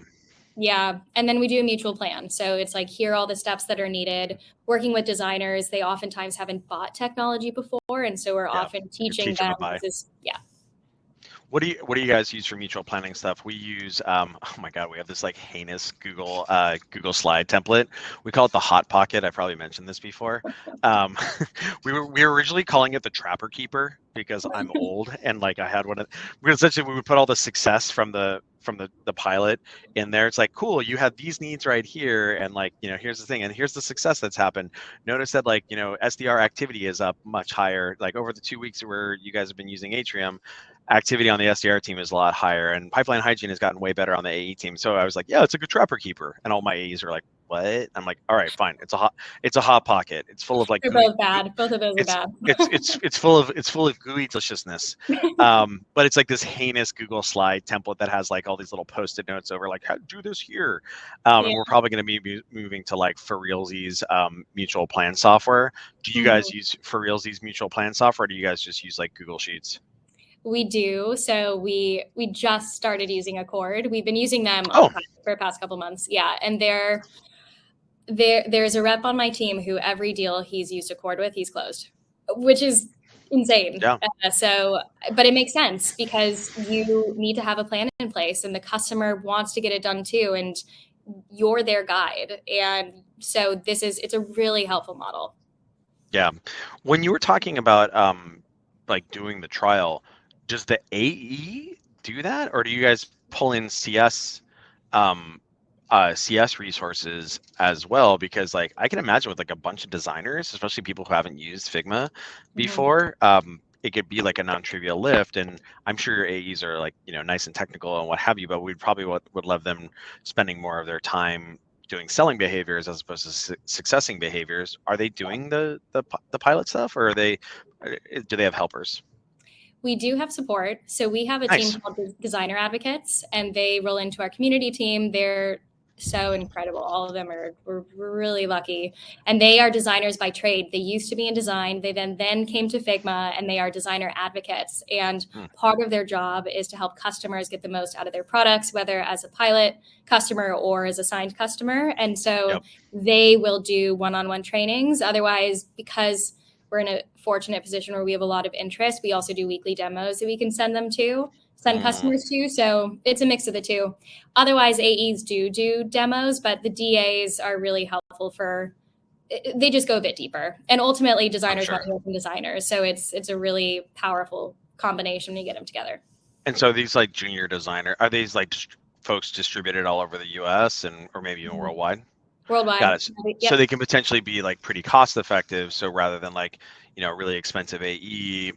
Yeah. And then we do a mutual plan. So it's like, here are all the steps that are needed. Working with designers, they oftentimes haven't bought technology before. And so we're often teaching them. What do you guys use for mutual planning stuff? We use, oh my God, we have this like heinous Google slide template. We call it the Hot Pocket. I probably mentioned this before. We were originally calling it the Trapper Keeper, because I'm old and like I had one of, essentially we would put all the success from the pilot in there. It's like, cool, you have these needs right here, and like, here's the thing, and here's the success that's happened. Notice that like, SDR activity is up much higher, like over the 2 weeks where you guys have been using Atrium. Activity on the SDR team is a lot higher, and pipeline hygiene has gotten way better on the AE team. So I was like, yeah, it's a good Trapper Keeper. And all my AEs are like, what? I'm like, all right, fine. It's a hot pocket. It's full of like, they're both bad. Both of those are bad. it's full of gooey deliciousness. But it's like this heinous Google slide template that has like all these little Post-it notes over like, how to do this here. And we're probably going to be moving to like For Realsies mutual plan software. Do you guys use For Realsies mutual plan software? Or do you guys just use like Google Sheets? We do. So we just started using Accord. We've been using them for the past couple months. Yeah. And there's a rep on my team who every deal he's used Accord with, he's closed, which is insane. Yeah. But it makes sense, because you need to have a plan in place, and the customer wants to get it done too. And you're their guide. And so it's a really helpful model. Yeah. When you were talking about like doing the trial, does the AE do that, or do you guys pull in CS resources as well? Because like I can imagine with like a bunch of designers, especially people who haven't used Figma before, it could be like a non-trivial lift. And I'm sure your AEs are like nice and technical and what have you, but we'd probably would love them spending more of their time doing selling behaviors as opposed to successing behaviors, are they doing the pilot stuff, or do they have helpers? We do have support. So we have a Nice. team called Designer Advocates, and they roll into our community team. They're so incredible. All of them we're really lucky. And they are designers by trade. They used to be in design. They then came to Figma, and they are designer advocates. And part of their job is to help customers get the most out of their products, whether as a pilot customer or as a signed customer. And so they will do one-on-one trainings. Otherwise, because we're in a fortunate position where we have a lot of interest, we also do weekly demos that we can send customers to. So it's a mix of the two. Otherwise, AEs do demos, but the DAs are really helpful they just go a bit deeper. And ultimately, designers want to work with designers. So it's a really powerful combination when you get them together. And so these like junior designer, are these like folks distributed all over the US or maybe even worldwide? Worldwide. Got it. Yep. So they can potentially be like pretty cost effective. So rather than like, really expensive AE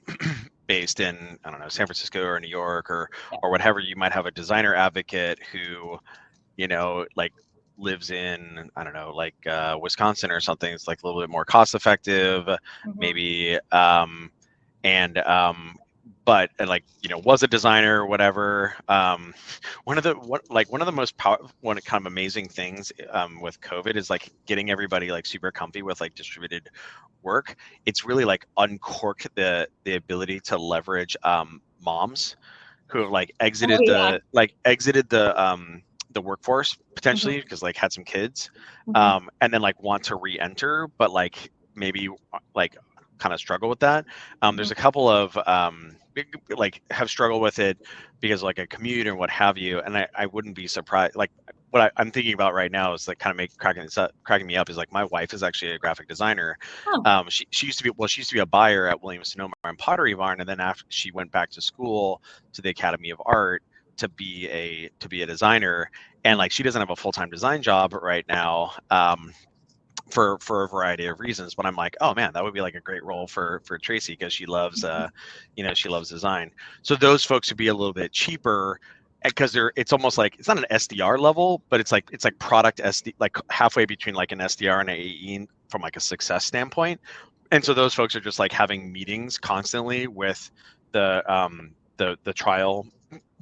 based in, I don't know, San Francisco or New York or whatever, you might have a designer advocate who, like lives in, I don't know, like Wisconsin or something. It's like a little bit more cost effective, maybe. But like, was a designer or whatever. One of the most kind of amazing things with COVID is like getting everybody like super comfy with like distributed work. It's really like uncorked the ability to leverage moms who have like exited the workforce potentially because like had some kids, and then like want to re-enter, but like maybe like kind of struggle with that. There's a couple of like have struggled with it because like a commute and what have you, and I wouldn't be surprised. Like what I'm thinking about right now is like kind of cracking me up is like my wife is actually a graphic designer. She used to be a buyer at Williams Sonoma and Pottery Barn, and then after she went back to school to the Academy of Art to be a designer, and like she doesn't have a full-time design job right now. For a variety of reasons, but I'm like, oh man, that would be like a great role for Tracy because she loves she loves design. So those folks would be a little bit cheaper because it's almost like it's not an SDR level, but it's like product SD, like halfway between like an SDR and an AE from like a success standpoint. And so those folks are just like having meetings constantly with the trial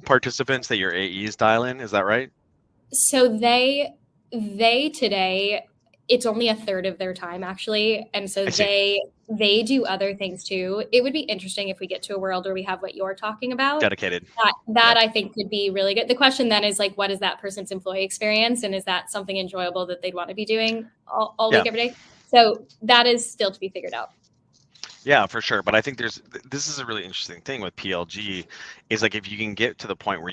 participants that your AEs dial in. Is that right? So they today, it's only a third of their time actually. And so they do other things too. It would be interesting if we get to a world where we have what you're talking about. Dedicated. That I think could be really good. The question then is like, what is that person's employee experience? And is that something enjoyable that they'd want to be doing all week, every day? So that is still to be figured out. Yeah, for sure. But I think this is a really interesting thing with PLG is like, if you can get to the point where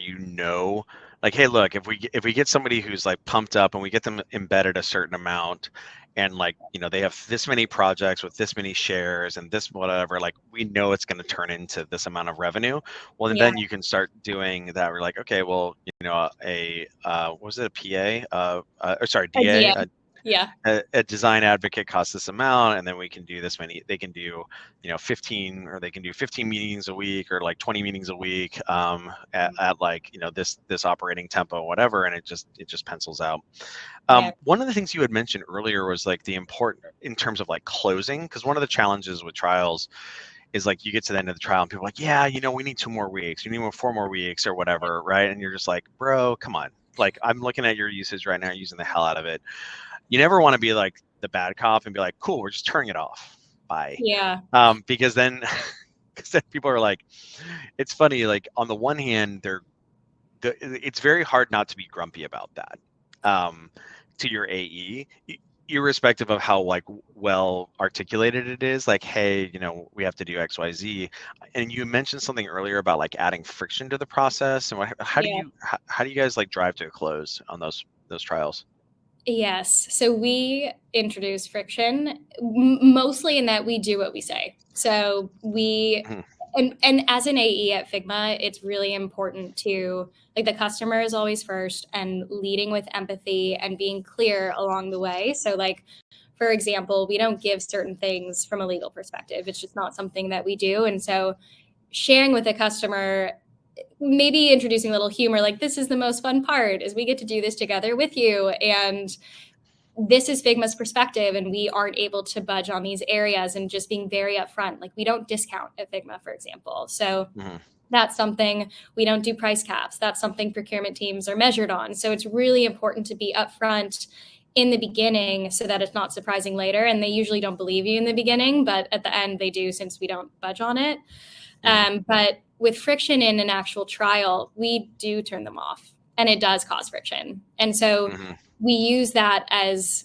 like, hey, look, if we get somebody who's like pumped up and we get them embedded a certain amount and like, they have this many projects with this many shares and this whatever, like we know it's going to turn into this amount of revenue. Well, and then you can start doing that. We're like, okay, well, what was it, a PA? Or sorry, DA. A design advocate costs this amount, and then we can do this many. They can do, 15, or they can do 15 meetings a week, or like 20 meetings a week, at like this operating tempo, whatever, and it just pencils out. One of the things you had mentioned earlier was like the important in terms of like closing, because one of the challenges with trials is like you get to the end of the trial and people are like, yeah, we need 2 more weeks, we need 4 more weeks, or whatever, right? And you're just like, bro, come on. Like I'm looking at your usage right now, using the hell out of it. You never want to be like the bad cop and be like, cool, we're just turning it off. Bye. Yeah. Because then people are like, it's funny, like on the one hand, it's very hard not to be grumpy about that to your AE, irrespective of how like well articulated it is. Like, hey, we have to do XYZ. And you mentioned something earlier about like adding friction to the process. And how do you guys like drive to a close on those trials? Yes. So we introduce friction mostly in that we do what we say. So and as an AE at Figma, it's really important to like the customer is always first and leading with empathy and being clear along the way. So like, for example, we don't give certain things from a legal perspective. It's just not something that we do. And so sharing with the customer maybe introducing a little humor, like this is the most fun part is we get to do this together with you. And this is Figma's perspective, and we aren't able to budge on these areas, and just being very upfront. Like we don't discount at Figma, for example. So that's something. We don't do price caps. That's something procurement teams are measured on. So it's really important to be upfront in the beginning so that it's not surprising later. And they usually don't believe you in the beginning, but at the end they do, since we don't budge on it. But with friction in an actual trial, we do turn them off, and it does cause friction. And so we use that as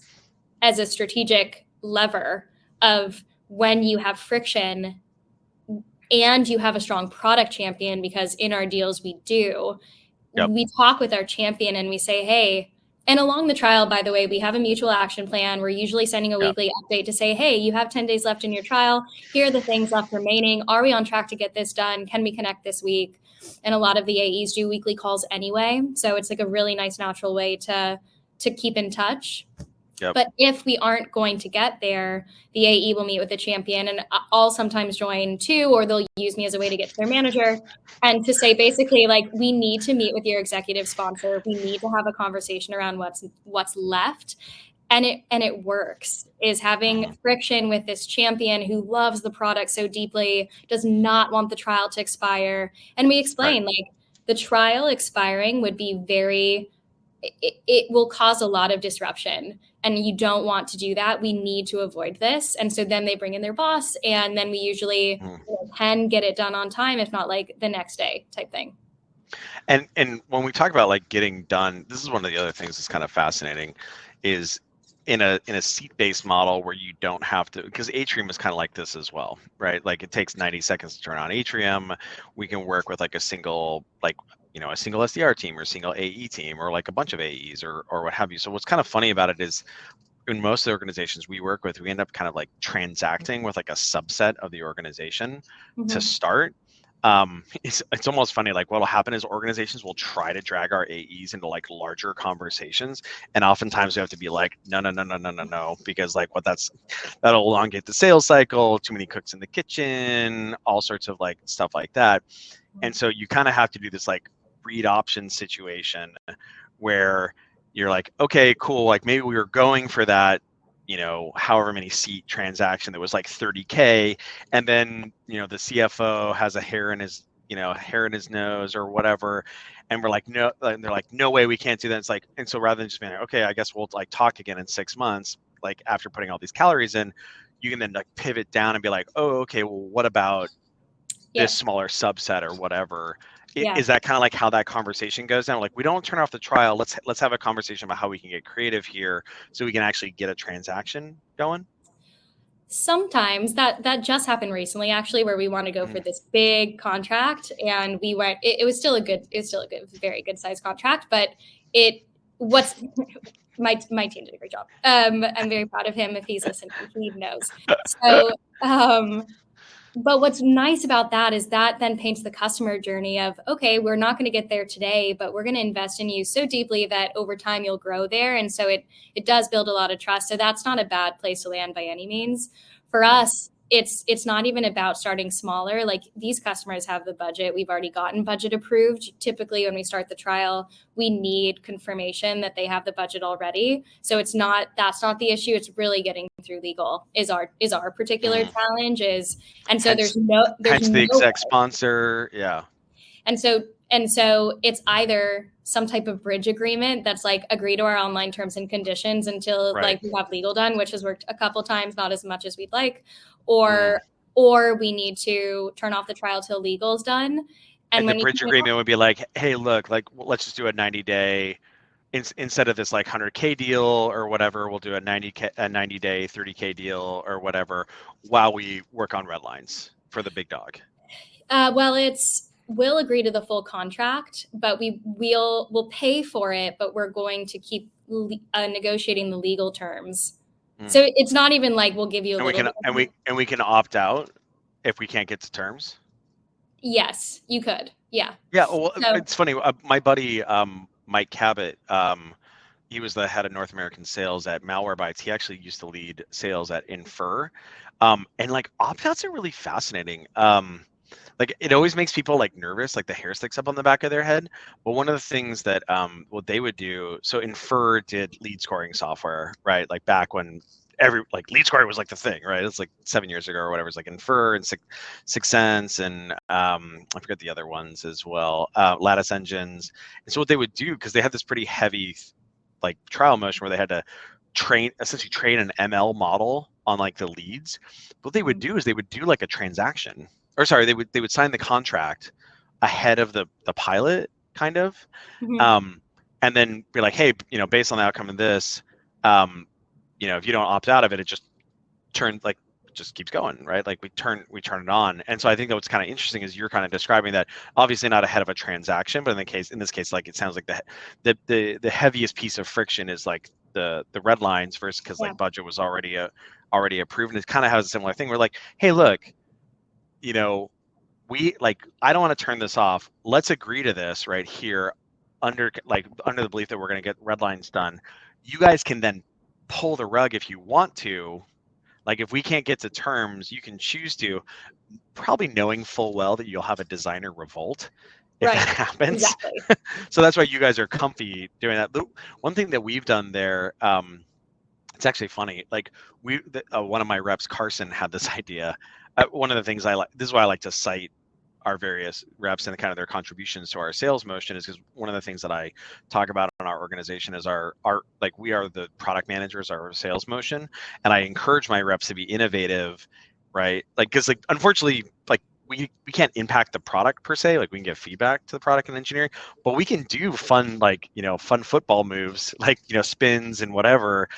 a strategic lever of when you have friction and you have a strong product champion, because in our deals we do, we talk with our champion and we say, hey, and along the trial, by the way, we have a mutual action plan. We're usually sending a weekly update to say, hey, you have 10 days left in your trial. Here are the things left remaining. Are we on track to get this done? Can we connect this week? And a lot of the AEs do weekly calls anyway. So it's like a really nice, natural way to keep in touch. But if we aren't going to get there, the AE will meet with the champion, and I'll sometimes join too, or they'll use me as a way to get to their manager and to say, basically, like, we need to meet with your executive sponsor. We need to have a conversation around what's left. And it works, is having friction with this champion who loves the product so deeply, does not want the trial to expire. And we explain, like, the trial expiring would be it will cause a lot of disruption, and you don't want to do that. We need to avoid this. And so then they bring in their boss, and then we usually can get it done on time, if not like the next day type thing. And when we talk about like getting done, this is one of the other things that's kind of fascinating, is in a seat-based model where you don't have to, because Atrium is kind of like this as well, right? Like it takes 90 seconds to turn on Atrium. We can work with like a single SDR team or a single AE team, or like a bunch of AEs or what have you. So what's kind of funny about it is, in most of the organizations we work with, we end up kind of like transacting with like a subset of the organization to start. It's almost funny, like what'll happen is organizations will try to drag our AEs into like larger conversations, and oftentimes we have to be like, no, because like that'll elongate the sales cycle, too many cooks in the kitchen, all sorts of like stuff like that. And so you kind of have to do this like read option situation where you're like, okay, cool, like maybe we were going for that, however many seat transaction that was like 30K, and then the CFO has a hair in his nose or whatever, and we're like, no, and they're like, no way, we can't do that. It's like, and so rather than just being like, okay, I guess we'll like talk again in 6 months, like after putting all these calories in, you can then like pivot down and be like, oh, okay, well, what about this smaller subset or whatever? Is that kind of like how that conversation goes down? Like, we don't turn off the trial. Let's have a conversation about how we can get creative here so we can actually get a transaction going. Sometimes that just happened recently, actually, where we want to go for this big contract, and we went. It was still a very good sized contract, but my team did a great job. I'm very proud of him. If he's listening, he knows. So. But what's nice about that is that then paints the customer journey of, okay, we're not going to get there today, but we're going to invest in you so deeply that over time you'll grow there. And so it does build a lot of trust. So that's not a bad place to land by any means. For us, it's not even about starting smaller. Like, these customers have the budget. We've already gotten budget approved. Typically, when we start the trial, we need confirmation that they have the budget already. So that's not the issue. It's really getting through legal is our particular challenge and so there's no the exec sponsor. Yeah. And so it's either some type of bridge agreement that's like, agree to our online terms and conditions until like we have legal done, which has worked a couple times, not as much as we'd like, or we need to turn off the trial till legal's done. And the bridge agreement would be like, hey, look, like, let's just do a 90-day instead of this like 100K deal or whatever. We'll do a 90day 30K deal or whatever while we work on red lines for the big dog. We'll agree to the full contract, but we'll pay for it, but we're going to keep negotiating the legal terms. So it's not even like we'll give you we can opt out if we can't get to terms. Yes, you could. Yeah. Yeah. Well, it's funny. My buddy, Mike Cabot, he was the head of North American sales at Malwarebytes. He actually used to lead sales at Infer. And like opt-outs are really fascinating. like it always makes people like nervous, like the hair sticks up on the back of their head. But one of the things that what they would do, so Infer did lead scoring software, right? Like back when like lead scoring was like the thing, right? It's like 7 years ago or whatever. It's like Infer and Six Sense and I forget the other ones as well, Lattice engines. And so what they would do, because they had this pretty heavy like trial motion where they had to essentially train an ML model on like the leads. What they would do is they would do like a transaction, or sorry, they would sign the contract ahead of the pilot, kind of, um, and then be like, hey, based on the outcome of this, if you don't opt out of it, it just keeps going, right? Like we turn it on. And so I think that what's kind of interesting is you're kind of describing that, obviously not ahead of a transaction, but in this case, like it sounds like the heaviest piece of friction is like the red lines versus, because like budget was already approved. And it kind of has a similar thing. We're like, hey, look, I don't want to turn this off. Let's agree to this right here under the belief that we're going to get red lines done. You guys can then pull the rug if you want to. Like if we can't get to terms, you can choose to, probably knowing full well that you'll have a designer revolt if that happens. Exactly. So that's why you guys are comfy doing that. One thing that we've done there, it's actually funny. Like one of my reps, Carson, had this idea. One of the things this is why I like to cite our various reps and kind of their contributions to our sales motion, is because one of the things that I talk about in our organization is our like we are the product managers, our sales motion, and I encourage my reps to be innovative, right? Like because like unfortunately like we can't impact the product per se, like we can give feedback to the product and engineering, but we can do fun fun football moves like spins and whatever,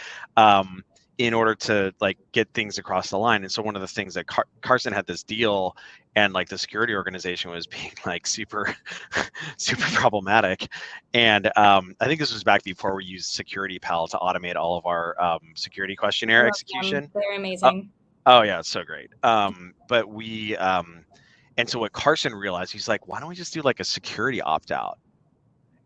in order to like get things across the line. And so one of the things that Carson had this deal, and like the security organization was being like super problematic. And I think this was back before we used Security Pal to automate all of our security questionnaire execution. They're amazing. Oh yeah, it's so great. But we and so what Carson realized, he's like, why don't we just do like a security opt-out?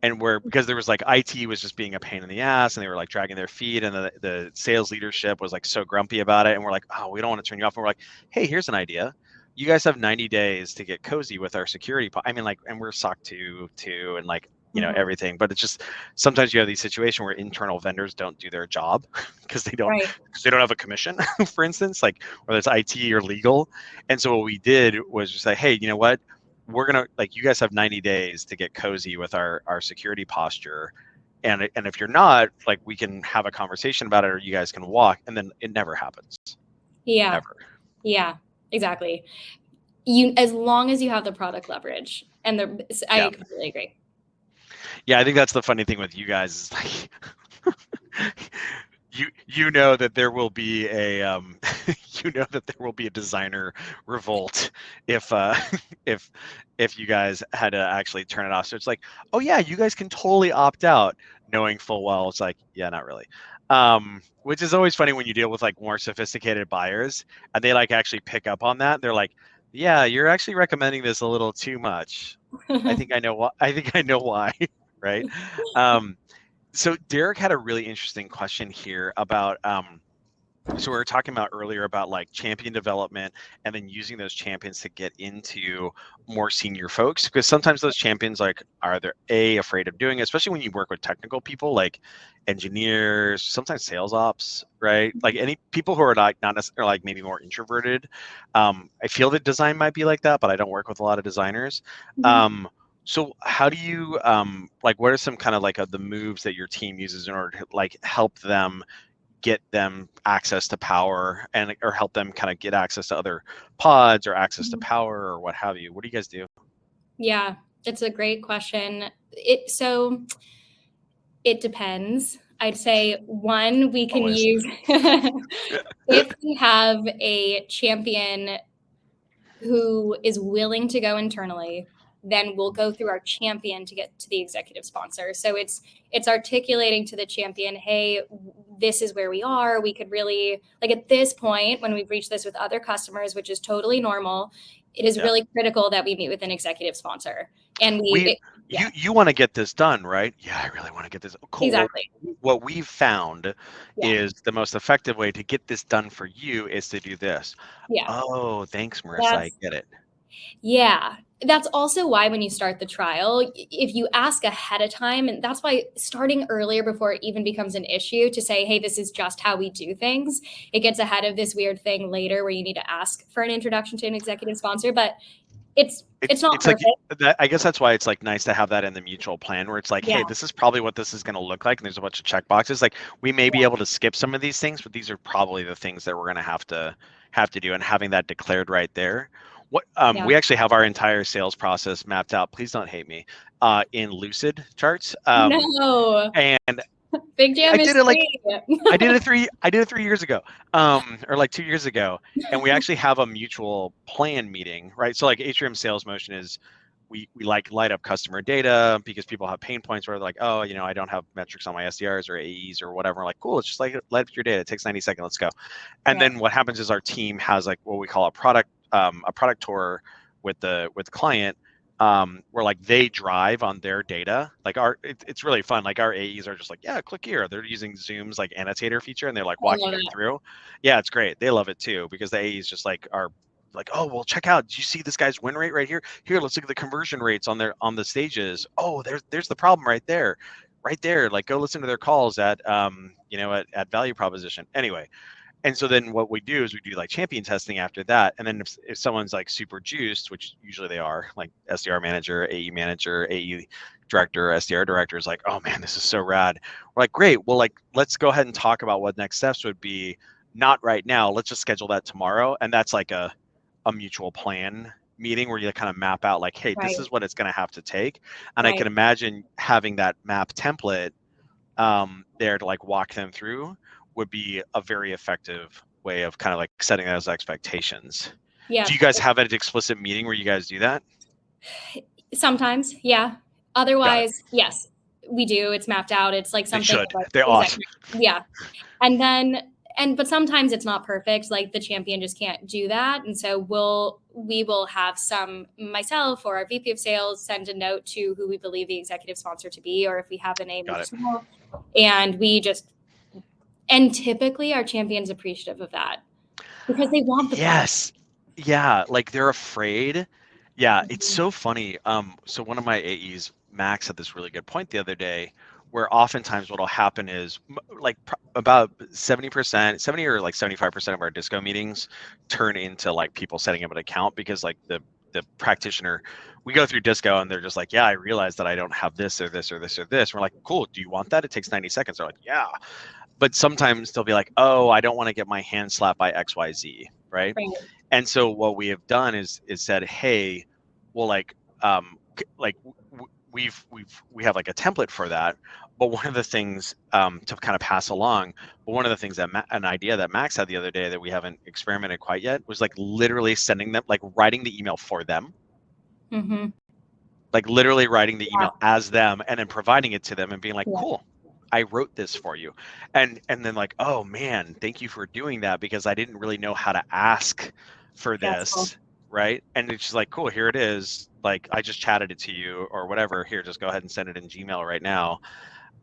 And because there was like IT was just being a pain in the ass, and they were like dragging their feet, and the sales leadership was like so grumpy about it. And we're like, oh, we don't want to turn you off. And we're like, hey, here's an idea. You guys have 90 days to get cozy with our security. And we're SOC 2 too, and like, everything. But it's just sometimes you have these situations where internal vendors don't do their job because they don't have a commission, for instance, like whether it's IT or legal. And so what we did was just say, hey, you know what? We're gonna you guys have 90 days to get cozy with our security posture, and if you're not, like we can have a conversation about it, or you guys can walk, and then it never happens. Never. Yeah, exactly. As long as you have the product leverage, and I completely agree. Yeah, I think that's the funny thing with you guys is like you know that there will be a designer revolt if you guys had to actually turn it off. So it's like, oh yeah, you guys can totally opt out, knowing full well it's like, yeah, not really. Which is always funny when you deal with like more sophisticated buyers and they like actually pick up on that. They're like, yeah, you're actually recommending this a little too much. I think I know why. Right. So Derek had a really interesting question here about so we were talking about earlier about like champion development and then using those champions to get into more senior folks, because sometimes those champions like are they're afraid of doing it, especially when you work with technical people like engineers, sometimes sales ops, right? Like any people who are not necessarily like maybe more introverted. I feel that design might be like that, but I don't work with a lot of designers. So how do you like what are some kind of like the moves that your team uses in order to like help them get them access to power or help them kind of get access to other pods or access to power or what have you? What do you guys do? Yeah, it's a great question. So it depends. I'd say one, we can use if we have a champion who is willing to go internally, then we'll go through our champion to get to the executive sponsor. So it's articulating to the champion, hey, this is where we are. We could really, like at this point, when we've reached this with other customers, which is totally normal, it is really critical that we meet with an executive sponsor. And you want to get this done, right? Yeah, I really want to get this. Cool. Exactly. What we've found is the most effective way to get this done for you is to do this. Yeah. Oh, thanks, Marissa. I get it. Yeah. That's also why when you start the trial, if you ask ahead of time, and that's why starting earlier before it even becomes an issue to say, hey, this is just how we do things, it gets ahead of this weird thing later where you need to ask for an introduction to an executive sponsor. But it's not It's like perfect. that. I guess that's why it's like nice to have that in the mutual plan where it's like, Yeah. hey, this is probably what this is going to look like, and there's a bunch of check boxes. Like we may be able to skip some of these things, but these are probably the things that we're going to have to do, and having that declared right there. What Yeah. we actually have our entire sales process mapped out. Please don't hate me. In Lucid charts. No. And Big Jam I is did it like free. I did it 3 years ago, or like 2 years ago, and we actually have a mutual plan meeting, right? So like Atrium sales motion is we like light up customer data because people have pain points where they're like, oh, I don't have metrics on my SDRs or AEs or whatever. We're like, cool, it's just like light up your data. It takes 90 seconds. Let's go. And Yeah. then what happens is our team has like what we call a product tour with the client, where like they drive on their data. Like it's really fun. Like our AEs are just like, yeah, click here. They're using Zoom's like annotator feature and they're like I love walking them that. through. Yeah, it's great. They love it too because the AEs just like are like, oh well, check out. Do you see this guy's win rate right here? Here, let's look at the conversion rates on the stages. Oh, there's the problem right there. Right there. Like go listen to their calls at at value proposition. Anyway, and so then what we do is we do like champion testing after that. And then if someone's like super juiced, which usually they are, like SDR manager, AE director, SDR director is like, oh man, this is so rad. We're like, great. Well, like, let's go ahead and talk about what next steps would be. Not right now. Let's just schedule that tomorrow. And that's like a mutual plan meeting where you kind of map out like, hey, this Right. is what it's going to have to take. And I Right. can imagine having that map template there to like walk them through would be a very effective way of kind of like setting those expectations. Yeah. Do you guys have an explicit meeting where you guys do that? Sometimes, yeah. Got it. Otherwise, yes, we do. It's mapped out. It's like They something should. like They ought. exactly. Yeah. And then but sometimes it's not perfect. Like the champion just can't do that. And so we will have myself or our VP of sales send a note to who we believe the executive sponsor to be, or if we have the name, we Got it. just will. And typically our champion's appreciative of that because they want the product. Yes. Yeah. Like they're afraid. Yeah. It's so funny. So one of my AEs, Max, had this really good point the other day where oftentimes what'll happen is like about 70%, 70 or like 75% of our disco meetings turn into like people setting up an account because like the practitioner, we go through disco and they're just like, yeah, I realized that I don't have this or this or this or this. We're like, cool. Do you want that? It takes 90 seconds. They're like, yeah. But sometimes they'll be like, oh, I don't want to get my hand slapped by XYZ, right? Right. And so what we have done is said, hey, well, like we have like a template for that. But one of the things to kind of pass along, but one of the things that an idea that Max had the other day that we haven't experimented quite yet was like literally sending them, like writing the email for them, Mm-hmm. like literally writing the Yeah. email as them and then providing it to them and being like, Yeah. cool, I wrote this for you. And then like, oh man, thank you for doing that because I didn't really know how to ask for That's cool. this. Right. And it's just like, cool, here it is. Like I just chatted it to you or whatever. Here, just go ahead and send it in Gmail right now.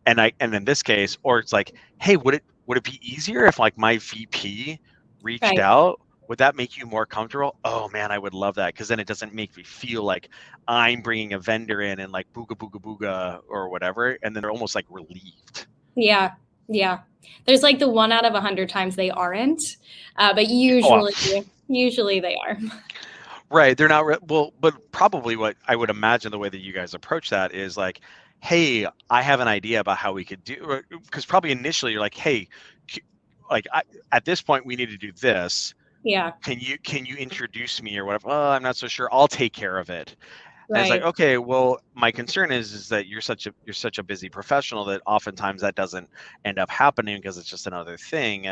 And in this case, or it's like, hey, would it be easier if like my VP reached Right. out? Would that make you more comfortable? Oh man, I would love that because then it doesn't make me feel like I'm bringing a vendor in and like booga booga booga or whatever, and then they're almost like relieved. Yeah. Yeah. There's like the 1 out of 100 times they aren't, but usually they are. Right. They're not well, but probably what I would imagine the way that you guys approach that is like, hey, I have an idea about how we could do, because probably initially you're like, hey, at this point we need to do this. Yeah. Can you introduce me or whatever? Oh, I'm not so sure. I'll take care of it. And it's like, Right. okay, well, my concern is that you're such a busy professional that oftentimes that doesn't end up happening because it's just another thing.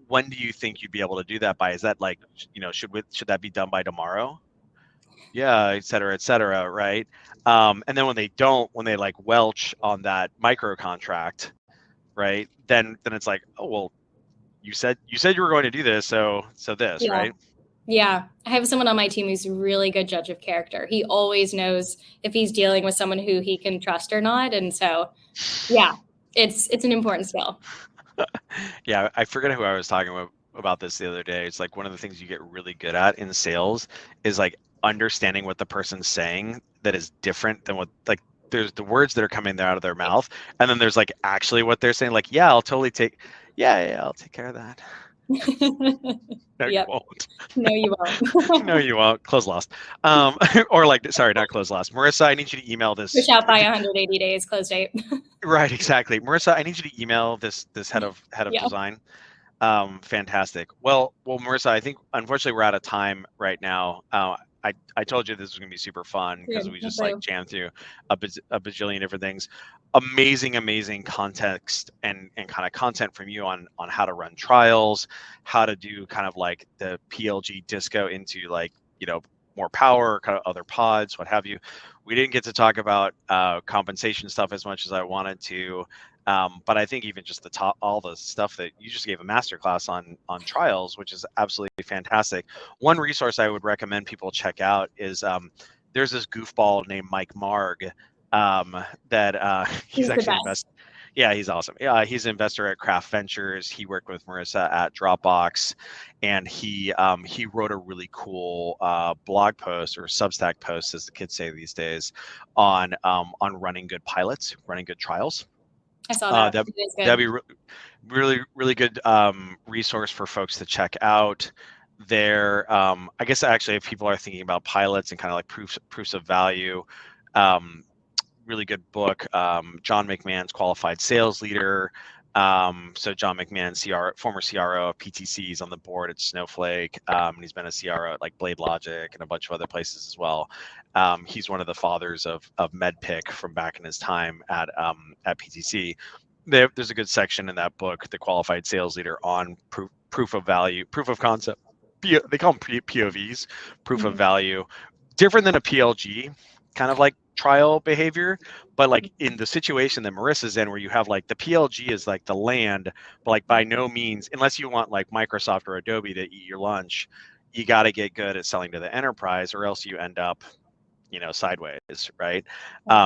When do you think you'd be able to do that by? Is that like, should that be done by tomorrow? Yeah, et cetera, right? And then when they like welch on that micro contract, right? Then it's like, oh well, you said you were going to do this, so this, Yeah. right? Yeah. I have someone on my team who's a really good judge of character. He always knows if he's dealing with someone who he can trust or not. And so, yeah, it's an important skill. Yeah, I forget who I was talking about this the other day. It's like one of the things you get really good at in sales is like understanding what the person's saying that is different than what, like, there's the words that are coming out of their mouth, and then there's like actually what they're saying, like, yeah, I'll totally take, yeah, I'll take care of that. No, Yep. you won't. No, you won't. No, you won't. Close lost. Or like, sorry, not close lost. Marissa, I need you to email this. Push out by 180 days, close date. Right, exactly. Marissa, I need you to email this head of Yeah. design. Fantastic. Well, Marissa, I think unfortunately we're out of time right now. I told you this was going to be super fun because we just like jammed through a bajillion different things. Amazing context and kind of content from you on how to run trials, how to do kind of like the PLG disco into like, you know, more power, kind of other pods, what have you. We didn't get to talk about compensation stuff as much as I wanted to. But I think even just all the stuff that you just gave a masterclass on trials, which is absolutely fantastic. One resource I would recommend people check out is there's this goofball named Mike Marg that he's actually invested. Yeah, he's awesome. Yeah, he's an investor at Craft Ventures. He worked with Marissa at Dropbox, and he wrote a really cool blog post or Substack post, as the kids say these days, on running good pilots, running good trials. I saw that. That'd be really good resource for folks to check out. There, I guess actually, if people are thinking about pilots and kind of like proofs of value, really good book. John Mcmahon's Qualified Sales Leader. So John McMahon, former CRO of PTC, he's on the board at Snowflake. And he's been a CRO at like Blade Logic and a bunch of other places as well. He's one of the fathers of MedPick from back in his time at PTC. There's a good section in that book, The Qualified Sales Leader, on proof of value, proof of concept. They call them POVs, proof of value. Different than a PLG, kind of like trial behavior, but like in the situation that Marissa's in, where you have like the PLG is like the land, but like by no means, unless you want like Microsoft or Adobe to eat your lunch, you got to get good at selling to the enterprise, or else you end up, you know, sideways, right?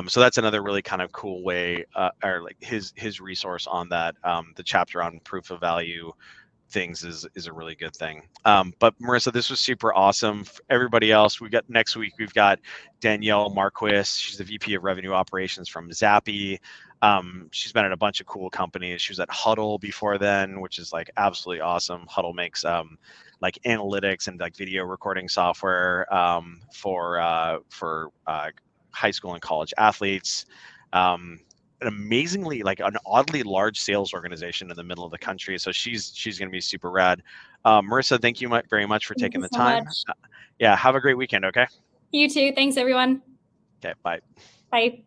So that's another really kind of cool way, or like his resource on that, the chapter on proof of value things is a really good thing. But Marissa, this was super awesome. For everybody else, next week we've got Danielle Marquis. She's the VP of Revenue Operations from Zappy. She's been at a bunch of cool companies. She was at Huddle before then, which is like absolutely awesome. Huddle makes like analytics and like video recording software for high school and college athletes. An amazingly, like an oddly large sales organization in the middle of the country. So she's going to be super rad. Marissa, thank you very much for taking the time. Yeah, have a great weekend. Okay. You too. Thanks, everyone. Okay, bye. Bye.